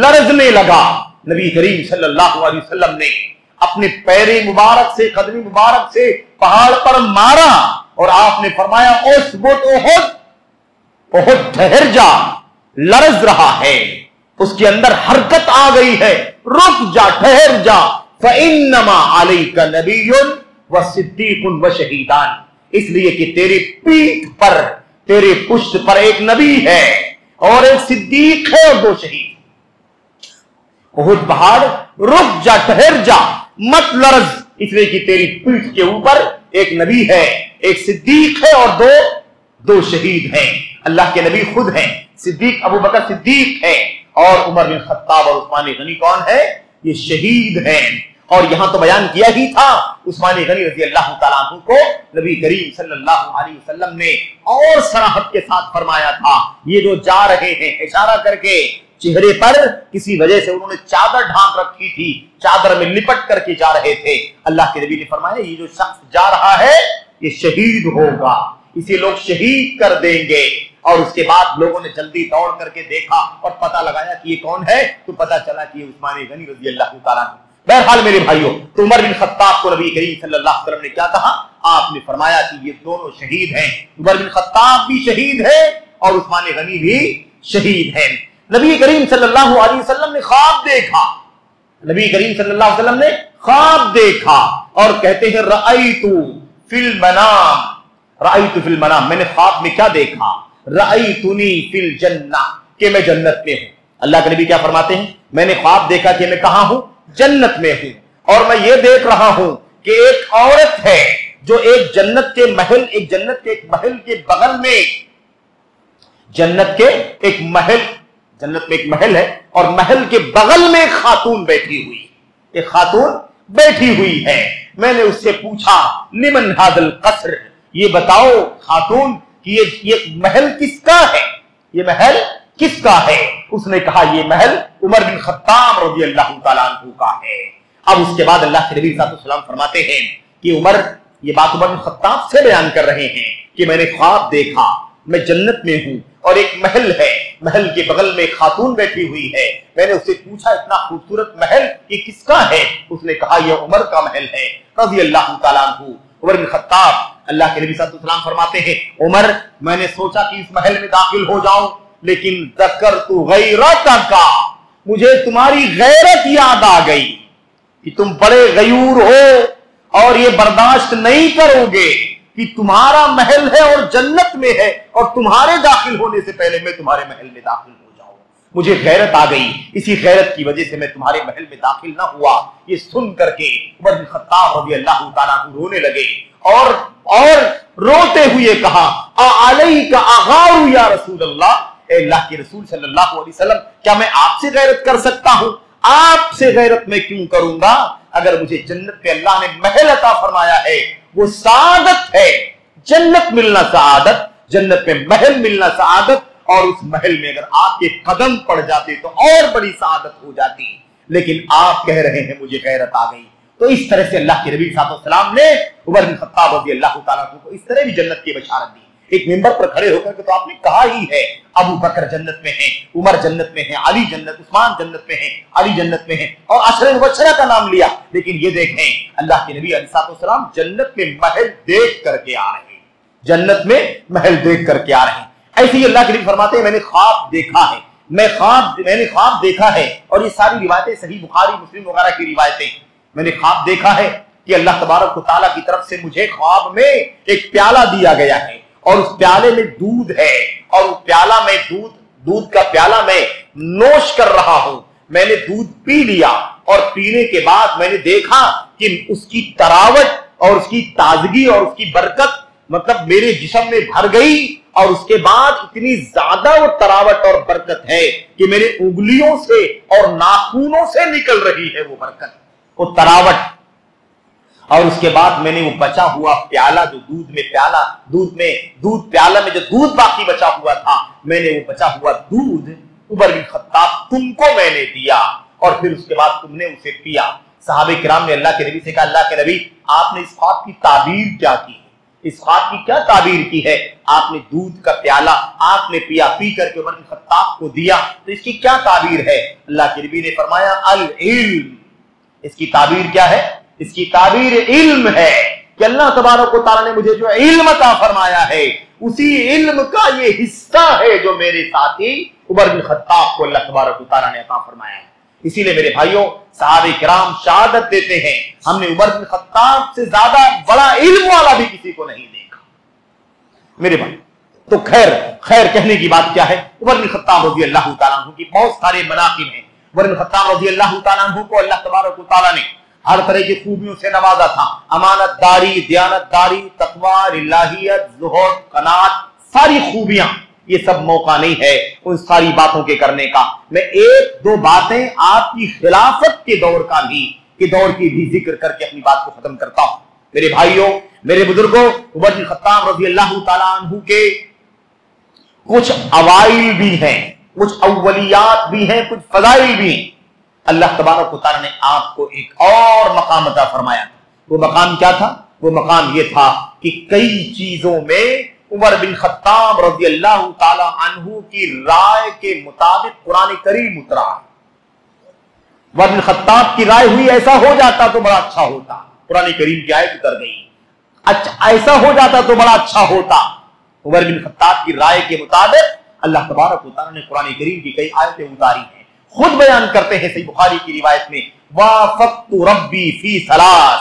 لرزنے لگا. نبی کریم صلی اللہ علیہ وسلم نے اپنے پیر مبارک سے، قدم مبارک سے پہاڑ پر مارا اور آپ نے فرمایا اثبت احد، احد ٹھہر جا، لرز رہا ہے، اس کے اندر حرکت آ گئی ہے، رک جا، ٹھہر جا. فَإِنَّمَا عَلَيْكَ نَبِيٌّ وَصِدِّيقٌ وَشَهِيدَانِ، اس لیے کہ تیری پیٹھ پر، تیرے پشت پر ایک نبی ہے اور ایک صدیق ہے اور دو شہید. احد پہاڑ رک جا، ٹھہر جا، مت لرز، اس لیے کہ تیری پیٹھ کے اوپر ایک نبی ہے، ایک صدیق ہے اور دو شہید ہیں. اللہ کے نبی خود ہیں، صدیق ابو بکر صدیق ہے، اور عمر بن خطاب اور عثمان غنی کون ہے؟ یہ شہید ہیں. اور یہاں تو بیان کیا ہی تھا عثمان غنی رضی اللہ تعالیٰ عنہ کو نبی کریم صلی اللہ علیہ وسلم نے اور صراحت کے ساتھ فرمایا تھا یہ جو جا رہے ہیں، اشارہ کر کے چہرے پر کسی وجہ سے انہوں نے چادر ڈھانپ رکھی تھی، چادر میں لپٹ کر کے جا رہے تھے. اللہ کے نبی نے فرمایا یہ جو شخص جا رہا ہے یہ شہید ہوگا، اسے لوگ شہید کر دیں گے. اور اس کے بعد لوگوں نے جلدی دوڑ کر کے دیکھا اور پتہ لگایا کہ یہ کون ہے، تو پتہ چلا کہ یہ عثمان غنی رضی اللہ تعالیٰ عنہ. بہرحال میرے بھائیوں، تو عمر بن خطاب کو نبی کریم صلی اللہ علیہ وسلم نے کیا کہا؟ آپ نے فرمایا کہ یہ دونوں شہید ہیں، عمر بن خطاب بھی شہید ہے اور عثمان غنی بھی شہید ہے. نبی کریم صلی اللہ علیہ وسلم نے خواب دیکھا، نبی کریم صلی اللہ علیہ وسلم نے خواب دیکھا اور کہتے ہیں رأیتو فی المنام رأیت فی المنام، میں نے خواب میں کیا دیکھا؟ رأیتنی فی الجنہ، کہ میں جنت میں ہوں۔ اللہ کے نبی کیا فرماتے ہیں؟ میں نے خواب دیکھا کہ میں کہاں ہوں؟ جنت میں ہوں، اور میں یہ دیکھ رہا ہوں کہ ایک عورت ہے جو ایک جنت کے محل کے بغل میں، جنت میں ایک محل ہے، اور محل کے بغل میں ایک خاتون بیٹھی ہوئی ہے۔ میں نے اس سے پوچھا لمن ھذا القصر، یہ بتاؤ خاتون کہ یہ محل کس کا ہے؟ یہ محل کس کا ہے؟ اس نے کہا یہ محل عمر بن خطاب رضی اللہ تعالیٰ عنہ کا ہے۔ اب اس کے بعد اللہ کے نبی صلی اللہ علیہ وسلم فرماتے ہیں کہ عمر، یہ بات عمر بن خطاب سے بیان کر رہے ہیں کہ میں نے خواب دیکھا، میں جنت میں ہوں اور ایک محل ہے، محل کے بغل میں ایک خاتون بیٹھی ہوئی ہے۔ میں نے اس سے پوچھا اتنا خوبصورت محل یہ کس کا ہے؟ اس نے کہا یہ عمر کا محل ہے رضی اللہ تعالیٰ عنہ۔ عمر بن خطاب، اللہ کے نبی صلی اللہ علیہ وسلم فرماتے ہیں عمر، میں نے سوچا کہ اس محل میں داخل ہو جاؤں، لیکن ذکرت غیرتک، مجھے تمہاری غیرت یاد آ گئی کہ تم بڑے غیور ہو اور یہ برداشت نہیں کرو گے کہ تمہارا محل ہے اور جنت میں ہے اور تمہارے داخل ہونے سے پہلے میں تمہارے محل میں داخل ہو جاؤں۔ مجھے غیرت آ گئی، اسی غیرت کی وجہ سے میں تمہارے محل میں داخل نہ ہوا۔ یہ سن کر کے عمر بن خطاب رضی اللہ تعالیٰ عنہ رونے لگے اور روتے ہوئے کہا علیک اغار یا رسول اللہ، اے اللہ کے رسول صلی اللہ علیہ وسلم، کیا میں آپ سے غیرت کر سکتا ہوں؟ آپ سے غیرت میں کیوں کروں گا؟ اگر مجھے جنت میں اللہ نے محل عطا فرمایا ہے وہ سعادت ہے، جنت ملنا سعادت، جنت میں محل ملنا سعادت، اور اس محل میں اگر آپ کے قدم پڑ جاتے تو اور بڑی سعادت ہو جاتی، لیکن آپ کہہ رہے ہیں مجھے غیرت آ گئی۔ تو اس طرح سے اللہ کے نبی صلی اللہ علیہ وسلم نے عمر بن خطاب رضی اللہ تعالیٰ عنہ کو اس طرح بھی جنت کی بشارت دی۔ ایک ممبر پر کھڑے ہو کر کے تو آپ نے کہا ہی ہے ابو بکر جنت میں ہیں، عمر جنت میں ہیں، علی جنت، عثمان جنت میں ہیں، علی جنت میں ہیں، اور عشرہ مبشرہ کا نام لیا، لیکن یہ دیکھیں اللہ کے نبی علیہ السلام جنت میں محل دیکھ کر کے آ رہے ہیں، جنت میں محل دیکھ کر کے آ رہے ہیں۔ ایسے ہی اللہ کے نبی فرماتے ہیں میں نے خواب دیکھا ہے، میں نے خواب دیکھا ہے، اور یہ ساری روایتیں صحیح بخاری مسلم وغیرہ کی روایتیں، میں نے خواب دیکھا ہے کہ اللہ تبارک و تعالیٰ کی طرف سے مجھے خواب میں ایک پیالہ دیا گیا ہے، اور اس پیالے میں دودھ ہے، اور اس پیالہ میں دودھ کا پیالہ میں نوش کر رہا ہوں۔ میں نے دودھ پی لیا، اور پینے کے بعد میں نے دیکھا کہ اس کی تراوٹ اور اس کی تازگی اور اس کی برکت مطلب میرے جسم میں بھر گئی، اور اس کے بعد اتنی زیادہ وہ تراوٹ اور برکت ہے کہ میرے انگلیوں سے اور ناخنوں سے نکل رہی ہے وہ برکت، وہ تراوٹ۔ اور اس کے بعد میں نے وہ بچا ہوا پیالہ جو پیالہ میں جو دودھ باقی بچا ہوا تھا، میں نے وہ بچا ہوا دودھ عمر بن خطاب تم کو میں نے دیا، اور پھر اس کے بعد تم نے اسے پیا۔ صحابہ کرام نے اللہ کے نبی سے کہا اللہ کے نبی آپ نے اس خواب کی تعبیر کیا کی؟ اس خواب کی کیا تعبیر کی ہے؟ آپ نے دودھ کا پیالہ آپ نے پیا، پی کر کے عمر بن خطاب کو دیا، تو اس کی کیا تعبیر ہے؟ اللہ کے نبی نے فرمایا العلم۔ اس کی تعبیر کیا ہے؟ اس کی تعبیر علم ہے کہ اللہ تبارک و تعالیٰ نے مجھے جو علم عطا فرمایا ہے اسی علم کا یہ حصہ ہے جو میرے ساتھی عمر بن خطاب کو اللہ تبارک و تعالیٰ نے عطا فرمایا ہے۔ اسی لیے میرے بھائیوں صحابہ کرام شہادت دیتے ہیں ہم نے عمر بن خطاب سے زیادہ بڑا علم والا بھی کسی کو نہیں دیکھا۔ میرے بھائی تو خیر کہنے کی بات کیا ہے؟ عمر بن خطاب رضی اللہ تعالیٰ عنہ کی بہت سارے مناقب ہیں۔ عمر بن خطاب رضی اللہ تعالیٰ عنہ کو اللہ تبارک و تعالیٰ نے ہر طرح کی خوبیوں سے نوازا تھا، امانت داری، دیانت داری، تقوی، الہیت، زہد، قناعت، ساری خوبیاں۔ یہ سب موقع نہیں ہے ان ساری باتوں کے کرنے کا۔ میں ایک دو باتیں آپ کی خلافت کے دور کی بھی ذکر کر کے اپنی بات کو ختم کرتا ہوں۔ میرے بھائیوں، میرے بزرگوں، عمر بن خطاب رضی اللہ تعالیٰ عنہ کے کچھ اوائل بھی ہیں، کچھ اولیات بھی ہیں، کچھ فضائل بھی ہیں۔ اللہ تبارک و تعالیٰ نے آپ کو ایک اور مقام عطا فرمایا۔ وہ مقام کیا تھا؟ وہ مقام یہ تھا کہ کئی چیزوں میں عمر بن خطاب رضی اللہ تعالیٰ عنہ کی رائے کے مطابق قرآن کریم اترا۔ عمر بن خطاب کی رائے ہوئی ایسا ہو جاتا تو بڑا اچھا ہوتا، قرآن کریم کی آیت اتر گئی، اچھا ایسا ہو جاتا تو بڑا اچھا ہوتا۔ عمر بن خطاب کی رائے کے مطابق اللہ تبارک و تعالیٰ نے قرآن کریم کی کئی آیتیں اتاری ہیں۔ خود بیان کرتے ہیں صحیح بخاری کی روایت میں وافقت ربی فی ثلاث،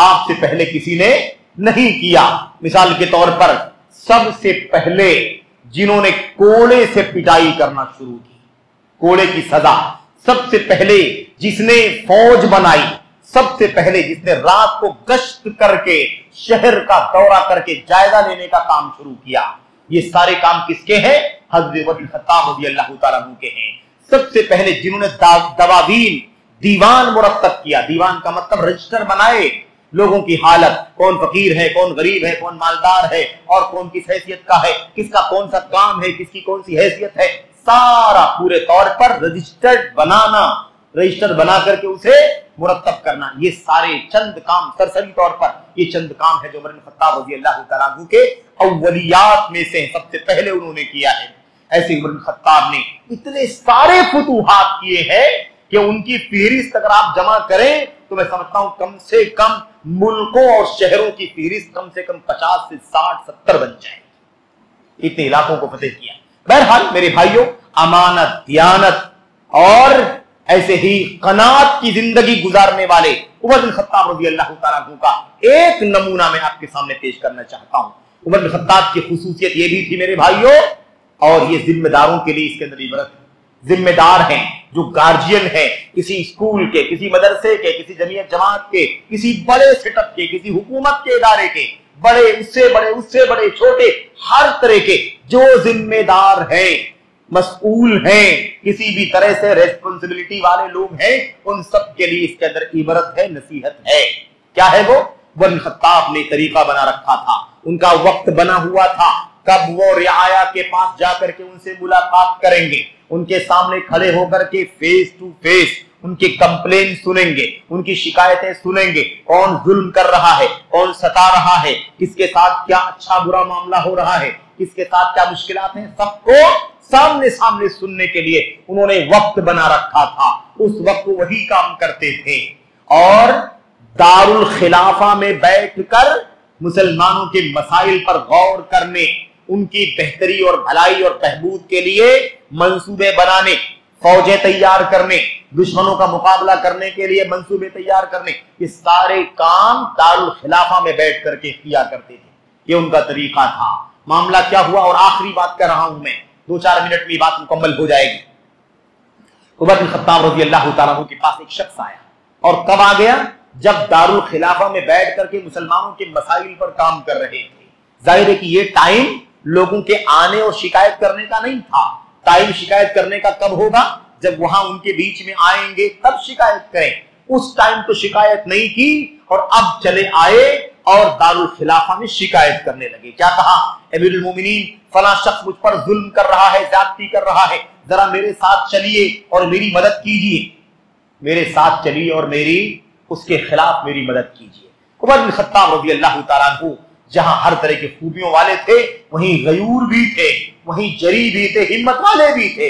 آپ سے پہلے کسی نے نہیں کیا۔ مثال کے طور پر سب سے پہلے جنہوں نے کوڑے سے پٹائی کرنا شروع کی، کوڑے کی سزا، سب سے پہلے جس نے فوج بنائی، سب سے پہلے جس نے رات کو گشت کر کے شہر کا دورہ کر کے جائزہ لینے کا کام شروع کیا، یہ سارے کام کس کے ہیں؟ حضرت عمر بن خطاب رضی اللہ تعالیٰ عنہ کے ہیں۔ سب سے پہلے جنہوں نے دواوین، دیوان مرتب کیا، دیوان کا مطلب رجسٹر بنائے، لوگوں کی حالت، کون فقیر ہے، کون غریب ہے، کون مالدار ہے اور کون کس حیثیت کا ہے، کس کا کون سا کام ہے، کس کی کون سی حیثیت ہے، سارا پورے طور پر رجسٹرڈ بنانا، رجسٹر بنا کر کے اسے مرتب کرنا، یہ سارے چند کام، سرسری طور پر یہ چند کام ہے جو عمر بن خطاب رضی اللہ تعالیٰ عنہ کے اولیات میں سے سب سے پہلے انہوں نے کیا ہے۔ ایسے عمر بن خطاب نے اتنے سارے فتوحات کیے ہیں کہ ان کی فہرست اگر آپ جمع کریں تو میں سمجھتا ہوں کم سے کم ملکوں اور شہروں کی فہرست کم سے کم 50 سے 60 70 بن جائے، اتنے علاقوں کو فتح کیا۔ بہرحال میرے بھائیوں، امانت، دیانت اور ایسے ہی قناعت کی زندگی گزارنے والے عمر بن خطاب رضی اللہ تعالیٰ عنہ کا ایک نمونہ میں آپ کے سامنے پیش کرنا چاہتا ہوں۔ عمر بن خطاب کی خصوصیت یہ بھی تھی میرے بھائیوں، اور یہ ذمہ داروں کے لیے اس کے اندر عبرت ہے۔ ذمہ دار ہیں جو گارجین ہیں کسی اسکول کے، کسی مدرسے کے، کسی جمعیت جماعت کے، کسی بڑے سیٹ اپ کے، کسی حکومت کے ادارے کے، بڑے، اس سے بڑے چھوٹے، ہر طرح کے جو ذمہ دار ہیں، مسئول ہیں، کسی بھی طرح سے ریسپانسبلٹی والے لوگ ہیں، ان سب کے لیے اس کے اندر عبرت ہے، نصیحت ہے۔ کیا ہے وہ؟ عمر بن خطاب نے طریقہ بنا رکھا تھا، ان کا وقت بنا ہوا تھا، کب وہ رعایا کے پاس جا کر کے ان سے ملاقات کریں گے، ان کے سامنے کھڑے ہو کر کے فیس ٹو فیس ان کی کمپلین سنیں گے، ان کی شکایتیں سنیں گے، کون ظلم کر رہا ہے، کون ستا رہا ہے، کس کے ساتھ کیا اچھا برا معاملہ ہو رہا ہے، کس کے ساتھ کیا مشکلات ہیں، سب کو سامنے سننے کے لیے انہوں نے وقت بنا رکھا تھا۔ اس وقت وہی کام کرتے تھے، اور دارالخلافہ میں بیٹھ کر مسلمانوں کے مسائل پر غور کرنے، ان کی بہتری اور بھلائی اور بہبود کے لیے منصوبے بنانے، فوجیں تیار کرنے، دشمنوں کا مقابلہ کرنے کے لیے منصوبے تیار کرنے، یہ سارے کام دارالخلافہ میں بیٹھ کر کے کیا کرتے تھے، یہ ان کا طریقہ تھا۔ معاملہ کیا ہوا، اور آخری بات کر رہا ہوں میں، 2-4 منٹ میں یہ بات مکمل ہو جائے گی۔ عمر بن خطاب رضی اللہ تعالیٰ عنہ کے پاس ایک شخص آیا، اور کب آ گیا؟ جب دارالخلافہ میں بیٹھ کر کے مسلمانوں کے مسائل پر کام کر رہے تھے۔ ظاہر ہے کہ یہ ٹائم لوگوں کے آنے اور شکایت کرنے کا نہیں تھا۔ ٹائم شکایت کرنے کا کب ہوگا؟ جب وہاں ان کے بیچ میں آئیں گے تب شکایت کریں۔ اس ٹائم تو شکایت نہیں کی، اور اب چلے آئے اور دارالخلافہ میں شکایت کرنے لگے۔ کیا کہا؟ امیر المومنین، فلاں شخص مجھ پر ظلم کر رہا ہے، زیادتی کر رہا ہے، ذرا میرے ساتھ چلیے اور میری مدد کیجیے، میرے ساتھ چلیے اور اس کے خلاف میری مدد کیجیے۔ عمر بن خطاب رضی اللہ تعالیٰ عنہ جہاں ہر طرح کے خوبیوں والے تھے، وہیں غیور بھی تھے، وہیں جری بھی تھے، ہمت والے بھی تھے،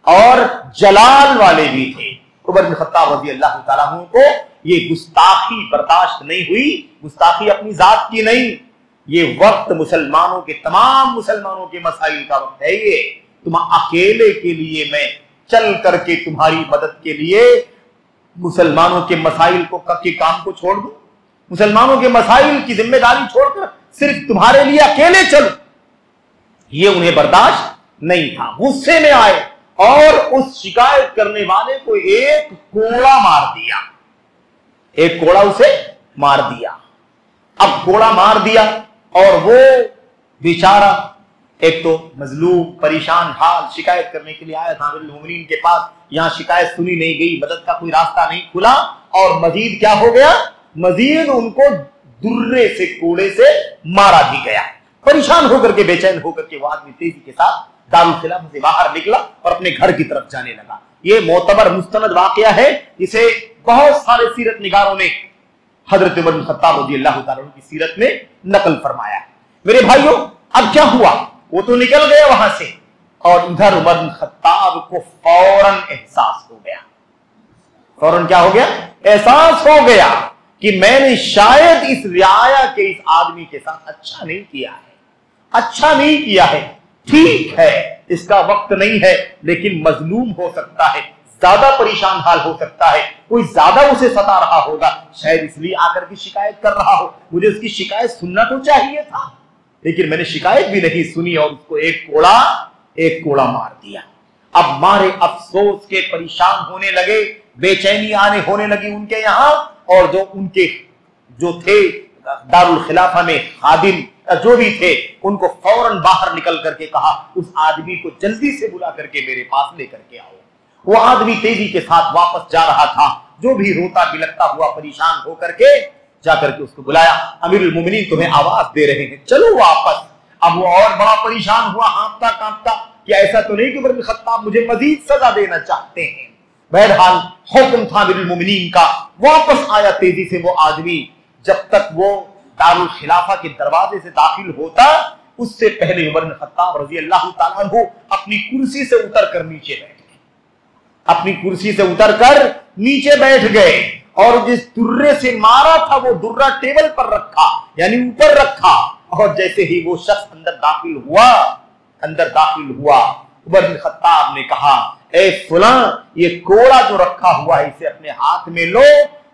اور جلال والے بھی تھے۔ عمر بن خطاب رضی اللہ تعالیٰ عنہ کو یہ گستاخی برداشت نہیں ہوئی، گستاخی اپنی ذات کی نہیں، یہ وقت مسلمانوں کے، تمام مسلمانوں کے مسائل کا وقت ہے۔ یہ تم اکیلے کے لیے میں چل کر کے تمہاری مدد کے لیے مسلمانوں کے مسائل کو کے کام کو چھوڑ دوں، مسلمانوں کے مسائل کی ذمہ داری چھوڑ کر صرف تمہارے لیے اکیلے چلو، یہ انہیں برداشت نہیں تھا۔ غصے میں آئے اور اس شکایت کرنے والے کو ایک کوڑا مار دیا، ایک کوڑا اسے مار دیا۔ اب کوڑا مار دیا اور وہ بیچارہ ایک تو مظلوم، پریشان حال، شکایت کرنے کے لیے آیا تھا امیر المومنین کے پاس، یہاں شکایت سنی نہیں گئی، مدد کا کوئی راستہ نہیں کھلا، اور مزید کیا ہو گیا؟ مزید ان کو درے سے، کوڑے سے مارا بھی گیا۔ پریشان ہو کر کے، بے چین ہو کر کے وہ آدمی تیزی کے ساتھ دارالخلافہ سے باہر نکلا اور اپنے گھر کی طرف جانے لگا۔ یہ معتبر مستند واقعہ ہے جسے بہت سارے سیرت نگاروں نے حضرت عمر بن خطاب رضی اللہ تعالیٰ عنہ کی سیرت میں نقل فرمایا۔ میرے بھائیوں، اب کیا ہوا؟ وہ تو نکل گیا وہاں سے، اور ادھر عمر بن خطاب کو فوراً احساس ہو گیا۔ فوراً کیا ہو گیا؟ احساس ہو گیا کہ میں نے شاید اس رعایا کے، اس آدمی کے ساتھ اچھا نہیں کیا ہے، اچھا نہیں کیا ہے۔ ٹھیک ہے، اس کا وقت نہیں ہے، لیکن مظلوم ہو سکتا ہے، زیادہ پریشان حال ہو سکتا ہے، کوئی زیادہ اسے ستا رہا ہوگا، شاید اس لیے آ کر کے شکایت کر رہا ہو۔ مجھے اس کی شکایت سننا تو چاہیے تھا، لیکن میں نے شکایت بھی نہیں سنی اور اس کو ایک کوڑا مار دیا۔ اب مارے افسوس کے پریشان ہونے لگے، بے چینی ہونے لگی ان کے یہاں، اور جو تھے دارالخلافہ میں خادم جو بھی تھے، ان کو فوراً باہر نکل کر کے کہا اس آدمی کو جلدی سے بلا کر کے میرے پاس لے کر کے آؤ۔ وہ آدمی تیزی کے ساتھ واپس جا رہا تھا، جو بھی روتا بلکتا ہوا پریشان ہو کر کے جا کر کے اس کو بلایا، امیر المومنین تمہیں آواز دے رہے ہیں، چلو واپس۔ اب وہ اور بڑا پریشان ہوا، ہانپتا کانپتا کہ ایسا تو نہیں کہ عمر بن خطاب مجھے مزید سزا دینا چاہتے ہیں۔ بہرحال حکم تھا امیر المومنین کا، واپس آیا تیزی سے وہ آدمی۔ جب تک وہ دارالخلافہ کے دروازے سے داخل ہوتا، اس سے پہلے عمر بن خطاب رضی اللہ تعالیٰ عنہ اپنی کرسی سے اتر کر نیچے بیٹھ گئے، اپنی کرسی سے اتر کر نیچے بیٹھ گئے، اور جس درے سے مارا تھا وہ درہ ٹیبل پر رکھا، یعنی اوپر رکھا، اور جیسے ہی وہ شخص اندر داخل ہوا عمر بن خطاب نے کہا اے فلاں، یہ کوڑا جو رکھا ہوا ہے اسے اپنے ہاتھ میں لو،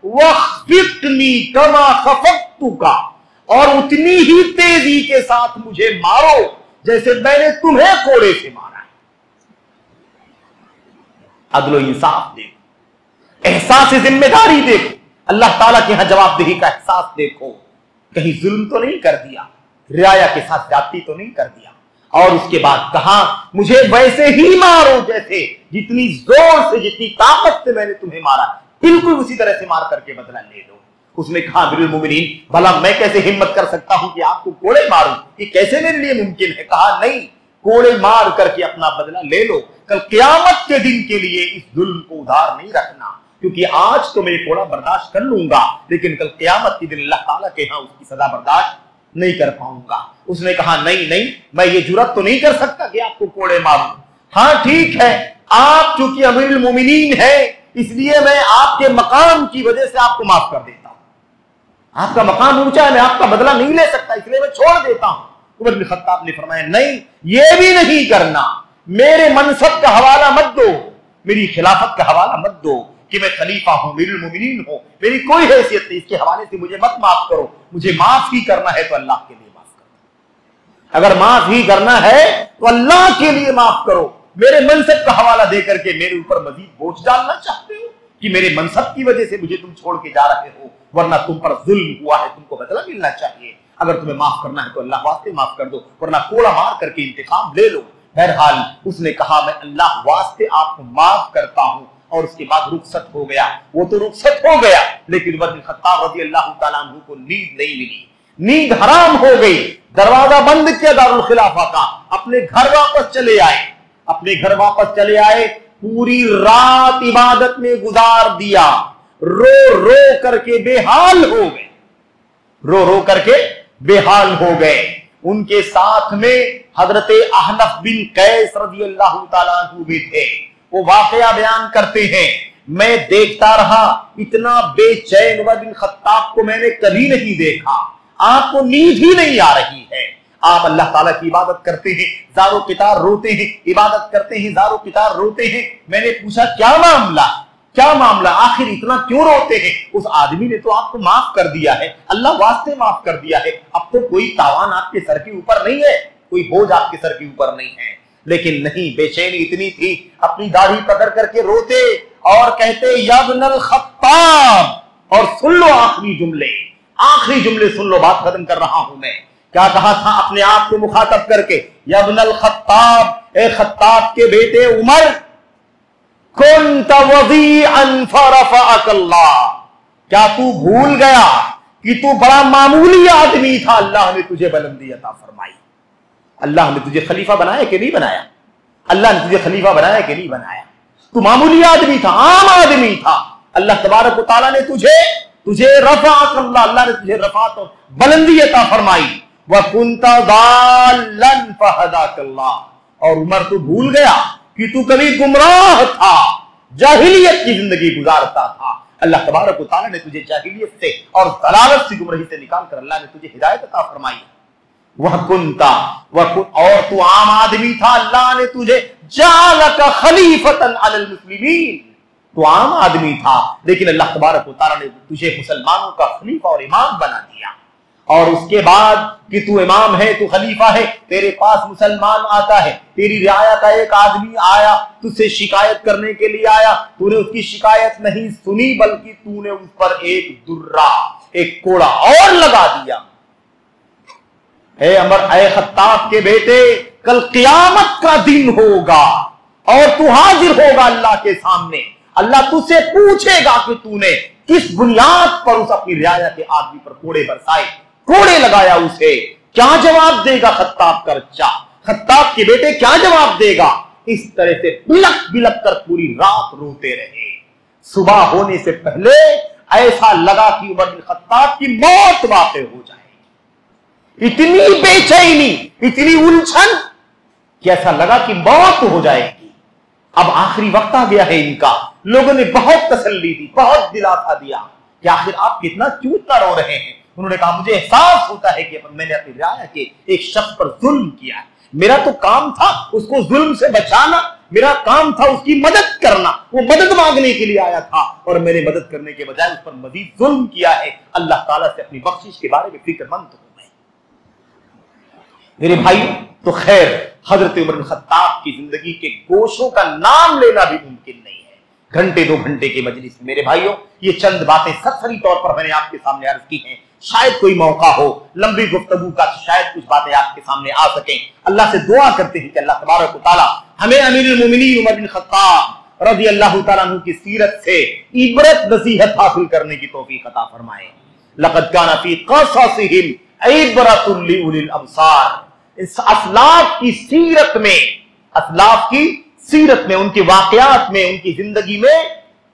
وَخْفِقْنِي كَمَا خَفَقْتُكَ، اور اتنی ہی تیزی کے ساتھ مجھے مارو جیسے میں نے تمہیں کوڑے سے مارا ہے۔ عدل و انصاف دیکھو، احساس ذمہ داری دیکھو، اللہ تعالیٰ کے ہاں جواب دہی کا احساس دیکھو، کہیں ظلم تو نہیں کر دیا، رعایا کے ساتھ زیادتی تو نہیں کر دیا۔ اور اس کے بعد کہا مجھے ویسے ہی مارو جیسے جتنی زور سے جتنی طاقت سے میں نے تمہیں مارا، بالکل اسی طرح سے مار کر کے بدلہ لے لو۔ اس نے کہا امیر المومنین بھلا میں کیسے ہمت کر سکتا ہوں کہ آپ کو کوڑے ماروں، یہ کیسے میرے لیے ممکن ہے؟ کہا نہیں، کوڑے مار کر کے اپنا بدلہ لے لو، کل قیامت کے دن کے لیے اس ظلم کو ادھار نہیں رکھنا، کیونکہ آج تو میں کوڑا برداشت کر لوں گا، لیکن کل قیامت کے دن اللہ تعالیٰ کے ہاں اس کی سزا برداشت نہیں کر پاؤں گا۔ اس نے کہا نہیں، میں یہ جرات تو نہیں کر سکتا کہ آپ کو کوڑے ماروں۔ ہاں ٹھیک ہے، آپ چونکہ امیر المومنین ہیں اس لیے میں آپ کے مقام کی وجہ سے آپ کو معاف کر دیتا ہوں، آپ کا مقام اونچا ہے، میں آپ کا بدلہ نہیں لے سکتا، اس لیے میں چھوڑ دیتا ہوں۔ عمر بن خطاب نے فرمایا نہیں، یہ بھی نہیں کرنا، میرے منصب کا حوالہ مت دو، میری خلافت کا حوالہ مت دو کہ میں خلیفہ ہوں، امیر المومنین ہوں، میری کوئی حیثیت نہیں، اس کے حوالے سے مجھے مت معاف کرو، مجھے معاف ہی کرنا ہے تو اللہ کے لیے معاف کرو، اگر معاف ہی کرنا ہے تو اللہ کے لیے معاف کرو، میرے منصب کا حوالہ دے کر کے میرے اوپر مزید بوجھ ڈالنا چاہتے ہو کہ میرے منصب کی وجہ سے مجھے تم چھوڑ کے جا رہے ہو، ورنہ تم پر ظلم ہوا ہے، تم کو بدلہ ملنا چاہیے، اگر تمہیں معاف کرنا ہے تو اللہ واسطے معاف کر دو، ورنہ کوڑا مار کر کے انتقام لے لو۔ بہرحال اس نے کہا میں اللہ واسطے آپ کو معاف کرتا ہوں، اور اس کے بعد رخصت ہو گیا۔ وہ تو رخصت ہو گیا، لیکن عمر بن خطاب رضی اللہ تعالیٰ عنہ کو نیند نہیں ملی، نیند حرام ہو گئی، دروازہ بند کیا دارالخلافہ کا، اپنے گھر واپس چلے آئے، پوری رات عبادت میں گزار دیا، رو کر کے بے حال ہو گئے، ان کے ساتھ میں حضرت احنف بن قیس رضی اللہ تعالیٰ عنہ بھی تھے۔ وہ واقعہ بیان کرتے ہیں میں دیکھتا رہا، اتنا بے چین عمر بن خطاب کو میں نے کبھی نہیں دیکھا، آپ کو نیند ہی نہیں آ رہی ہے، آپ اللہ تعالیٰ کی عبادت کرتے ہیں، زارو قطار روتے ہیں، عبادت کرتے ہیں، زارو قطار روتے ہیں۔ میں نے پوچھا کیا معاملہ، آخر اتنا کیوں روتے ہیں؟ اس آدمی نے تو آپ کو معاف کر دیا ہے، اللہ واسطے معاف کر دیا ہے، اب تو کوئی تاوان آپ کے سر کے اوپر نہیں ہے، کوئی بوجھ آپ کے سر کے اوپر نہیں ہے۔ لیکن نہیں، بے چینی اتنی تھی، اپنی داڑھی پکڑ کر کے روتے اور کہتے یا ابن الخطاب، اور سن لو آخری جملے سن لو، بات ختم کر رہا ہوں میں۔ کیا کہا تھا اپنے آپ کو مخاطب کر کے؟ یا ابن الخطاب، اے خطاب کے بیٹے عمر، کنت وضیعا فرفعک اللہ، کیا تو بھول گیا کہ تو بڑا معمولی آدمی تھا، اللہ نے تجھے بلندی عطا فرمائی، اللہ نے تجھے خلیفہ بنایا کہ نہیں بنایا؟ اللہ نے تجھے خلیفہ بنایا کہ نہیں بنایا؟ تو معمولی آدمی تھا، عام آدمی تھا، اللہ تبارک و تعالیٰ نے تجھے رفعک اللہ، اللہ نے تجھے رفعت اور بلندی عطا فرمائی۔ وَكُنْتَ ضَالًّا فَهَدَاكَ اللَّهُ، اور عمر تو بھول گیا کہ تو کبھی گمراہ تھا، جاہلیت کی زندگی گزارتا تھا، اللہ تبارک و تعالیٰ نے تجھے جاہلیت سے اور ضلالت سے، گمراہی سے نکال کر اللہ نے تجھے ہدایت عطا فرمائی۔ اور تو عام آدمی تھا، اللہ نے تجھے جعلک خلیفۃ علی المسلمین، تو عام آدمی تھا، لیکن اللہ تبارک و تعالیٰ نے تجھے مسلمانوں کا خلیفہ اور امام بنا دیا، اور اس کے بعد کہ تو امام ہے، تو خلیفہ ہے، تیرے پاس مسلمان آتا ہے، تیری رعایا کا ایک آدمی آیا تجھ سے شکایت کرنے کے لیے آیا، تو نے اس کی شکایت نہیں سنی، بلکہ تو نے اس پر ایک درہ، ایک کوڑا اور لگا دیا۔ اے عمر، اے خطاب کے بیٹے، کل قیامت کا دن ہوگا اور تو حاضر ہوگا اللہ کے سامنے، اللہ تجھ سے پوچھے گا کہ تو نے کس بنیاد پر اس اپنی رعایا کے آدمی پر کوڑے برسائے، کوڑے لگایا اسے۔ کیا جواب دے گا خطاب کا بچہ، خطاب کے بیٹے کیا جواب دے گا؟ اس طرح سے بلک بلک کر پوری رات روتے رہے۔ صبح ہونے سے پہلے ایسا لگا کہ عمر بن خطاب کی موت واقع ہو جائے، اتنی بے چینی، اتنی الجھن کہ ایسا لگا کہ موت ہو جائے گی۔ اب آخری وقت آ گیا ہے ان کا، لوگوں نے بہت تسلی دی، بہت دلاسا دیا کہ آخر آپ کتنا چوٹتا رو رہے ہیں۔ انہوں نے کہا مجھے احساس ہوتا ہے کہ میں نے اپنی رعایا کے ایک شخص پر ظلم کیا ہے، میرا تو کام تھا اس کو ظلم سے بچانا، میرا کام تھا اس کی مدد کرنا، وہ مدد مانگنے کے لیے آیا تھا اور میں نے مدد کرنے کے بجائے اس پر مزید ظلم کیا ہے۔ اللہ تعالیٰ سے اپنی بخشش کے بارے میں فکر مند ہوں میں۔ میرے بھائی تو خیر، حضرت عمر بن خطاب کی زندگی کے گوشوں کا نام لینا بھی ممکن نہیں ہے، گھنٹے دو گھنٹے کے مجلس میں۔ میرے بھائیوں، یہ چند باتیں سرسری طور پر میں نے آپ کے سامنے عرض کی ہیں، شاید کوئی موقع ہو لمبی گفتگو کا، شاید کچھ باتیں آپ کے سامنے آ سکیں۔ اللہ سے دعا کرتے ہیں کہ اللہ تبارک و تعالی ہمیں امیر المومنین عمر بن خطاب رضی اللہ تعالیٰ عنہ کی سیرت سے عبرت نصیحت حاصل کرنے کی توفیق عطا فرمائے۔ لقد کان فی قصصہم عبرۃ لأولی الابصار، اس اسلاف کی سیرت میں، اسلاف کی سیرت میں، ان کے واقعات میں، ان کی زندگی میں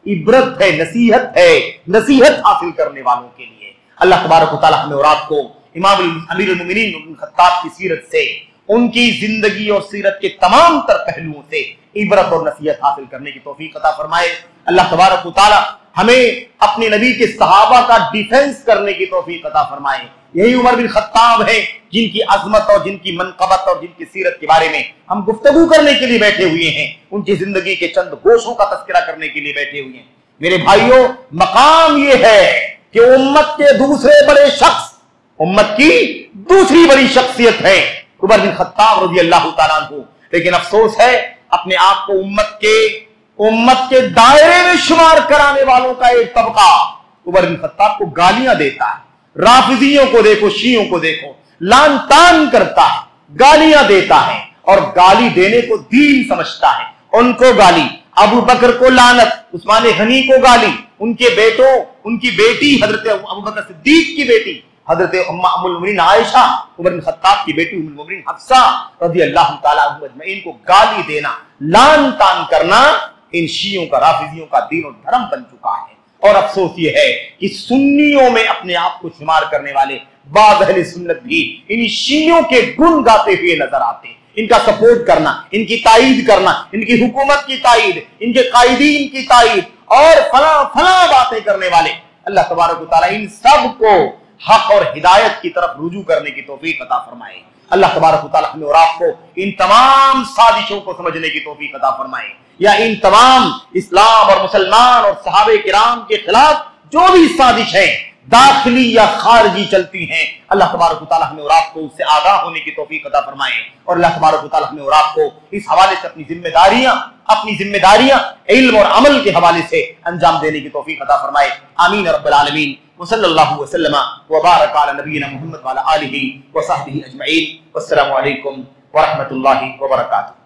عبرت ہے، نصیحت ہے، نصیحت حاصل کرنے والوں کے لیے۔ اللہ تبارک و تعالی ہمیں اور آپ کو امام امیر المومنین ابن خطاب کی سیرت سے، ان کی زندگی اور سیرت کے تمام تر پہلوؤں سے عبرت اور نصیحت حاصل کرنے کی توفیق عطا فرمائے۔ اللہ تبارک و تعالی ہمیں اپنے نبی کے صحابہ کا ڈیفنس کرنے کی توفیق عطا فرمائے۔ یہی عمر بن خطاب ہے جن کی عظمت اور جن کی منقبت اور جن کی سیرت کے بارے میں ہم گفتگو کرنے کے لیے بیٹھے ہوئے ہیں، ان کی زندگی کے چند گوشوں کا تذکرہ کرنے کے لیے بیٹھے ہوئے ہیں۔ میرے بھائیوں، مقام یہ ہے کہ امت کے دوسرے بڑے شخص، امت کی دوسری بڑی شخصیت ہے عمر بن خطاب رضی اللہ تعالیٰ عنہ، لیکن افسوس ہے اپنے آپ کو امت کے دائرے میں شمار کرانے والوں کا ایک طبقہ عمر بن خطاب کو گالیاں دیتا ہے۔ رافضیوں کو دیکھو، شیعوں کو دیکھو، لان تان کرتا ہے، گالیاں دیتا ہے، اور گالی دینے کو دین سمجھتا ہے۔ ان کو گالی، ابو بکر کو لعنت، عثمان غنی کو گالی، ان کے بیٹوں، ان کی بیٹی حضرت ابو بکر صدیق کی بیٹی حضرت ام المؤمنین عائشہ، عمر بن خطاب کی بیٹی ام المؤمنین حفصہ رضی اللہ تعالیٰ عنہ اجمعین کو گالی دینا، لعن طعن کرنا ان شیعوں کا، رافضیوں کا دین و دھرم بن چکا ہے۔ اور افسوس یہ ہے کہ سنیوں میں اپنے آپ کو شمار کرنے والے بعض اہل سنت بھی ان شیعوں کے گن گاتے ہوئے نظر آتے ہیں، ان کا سپورٹ کرنا، ان کی تائید کرنا، ان کی حکومت کی تائید، ان کے قائدین کی تائید اور فلاں فلاں باتیں کرنے والے۔ اللہ تبارک و تعالیٰ ان سب کو حق اور ہدایت کی طرف رجوع کرنے کی توفیق عطا فرمائے۔ اللہ تبارک و تعالیٰ ہمیں اور آپ کو ان تمام سازشوں کو سمجھنے کی توفیق عطا فرمائے، یا ان تمام اسلام اور مسلمان اور صحابہ کرام کے خلاف جو بھی سازش ہے، داخلی یا خارجی چلتی ہیں، اللہ تبارک و تعالیٰ ہمیں اور آپ کو اس سے آگاہ ہونے کی توفیق عطا فرمائے، اور اللہ تبارک و تعالیٰ ہمیں اور آپ کو اس حوالے سے اپنی ذمہ داریاں علم اور عمل کے حوالے سے انجام دینے کی توفیق عطا فرمائے۔ آمین رب العالمین۔ وصلی اللہ وسلم وبارک علی نبینا محمد وعلی آلہ وصحبہ اجمعین۔ والسلام علیکم ورحمۃ اللہ وبرکاتہ۔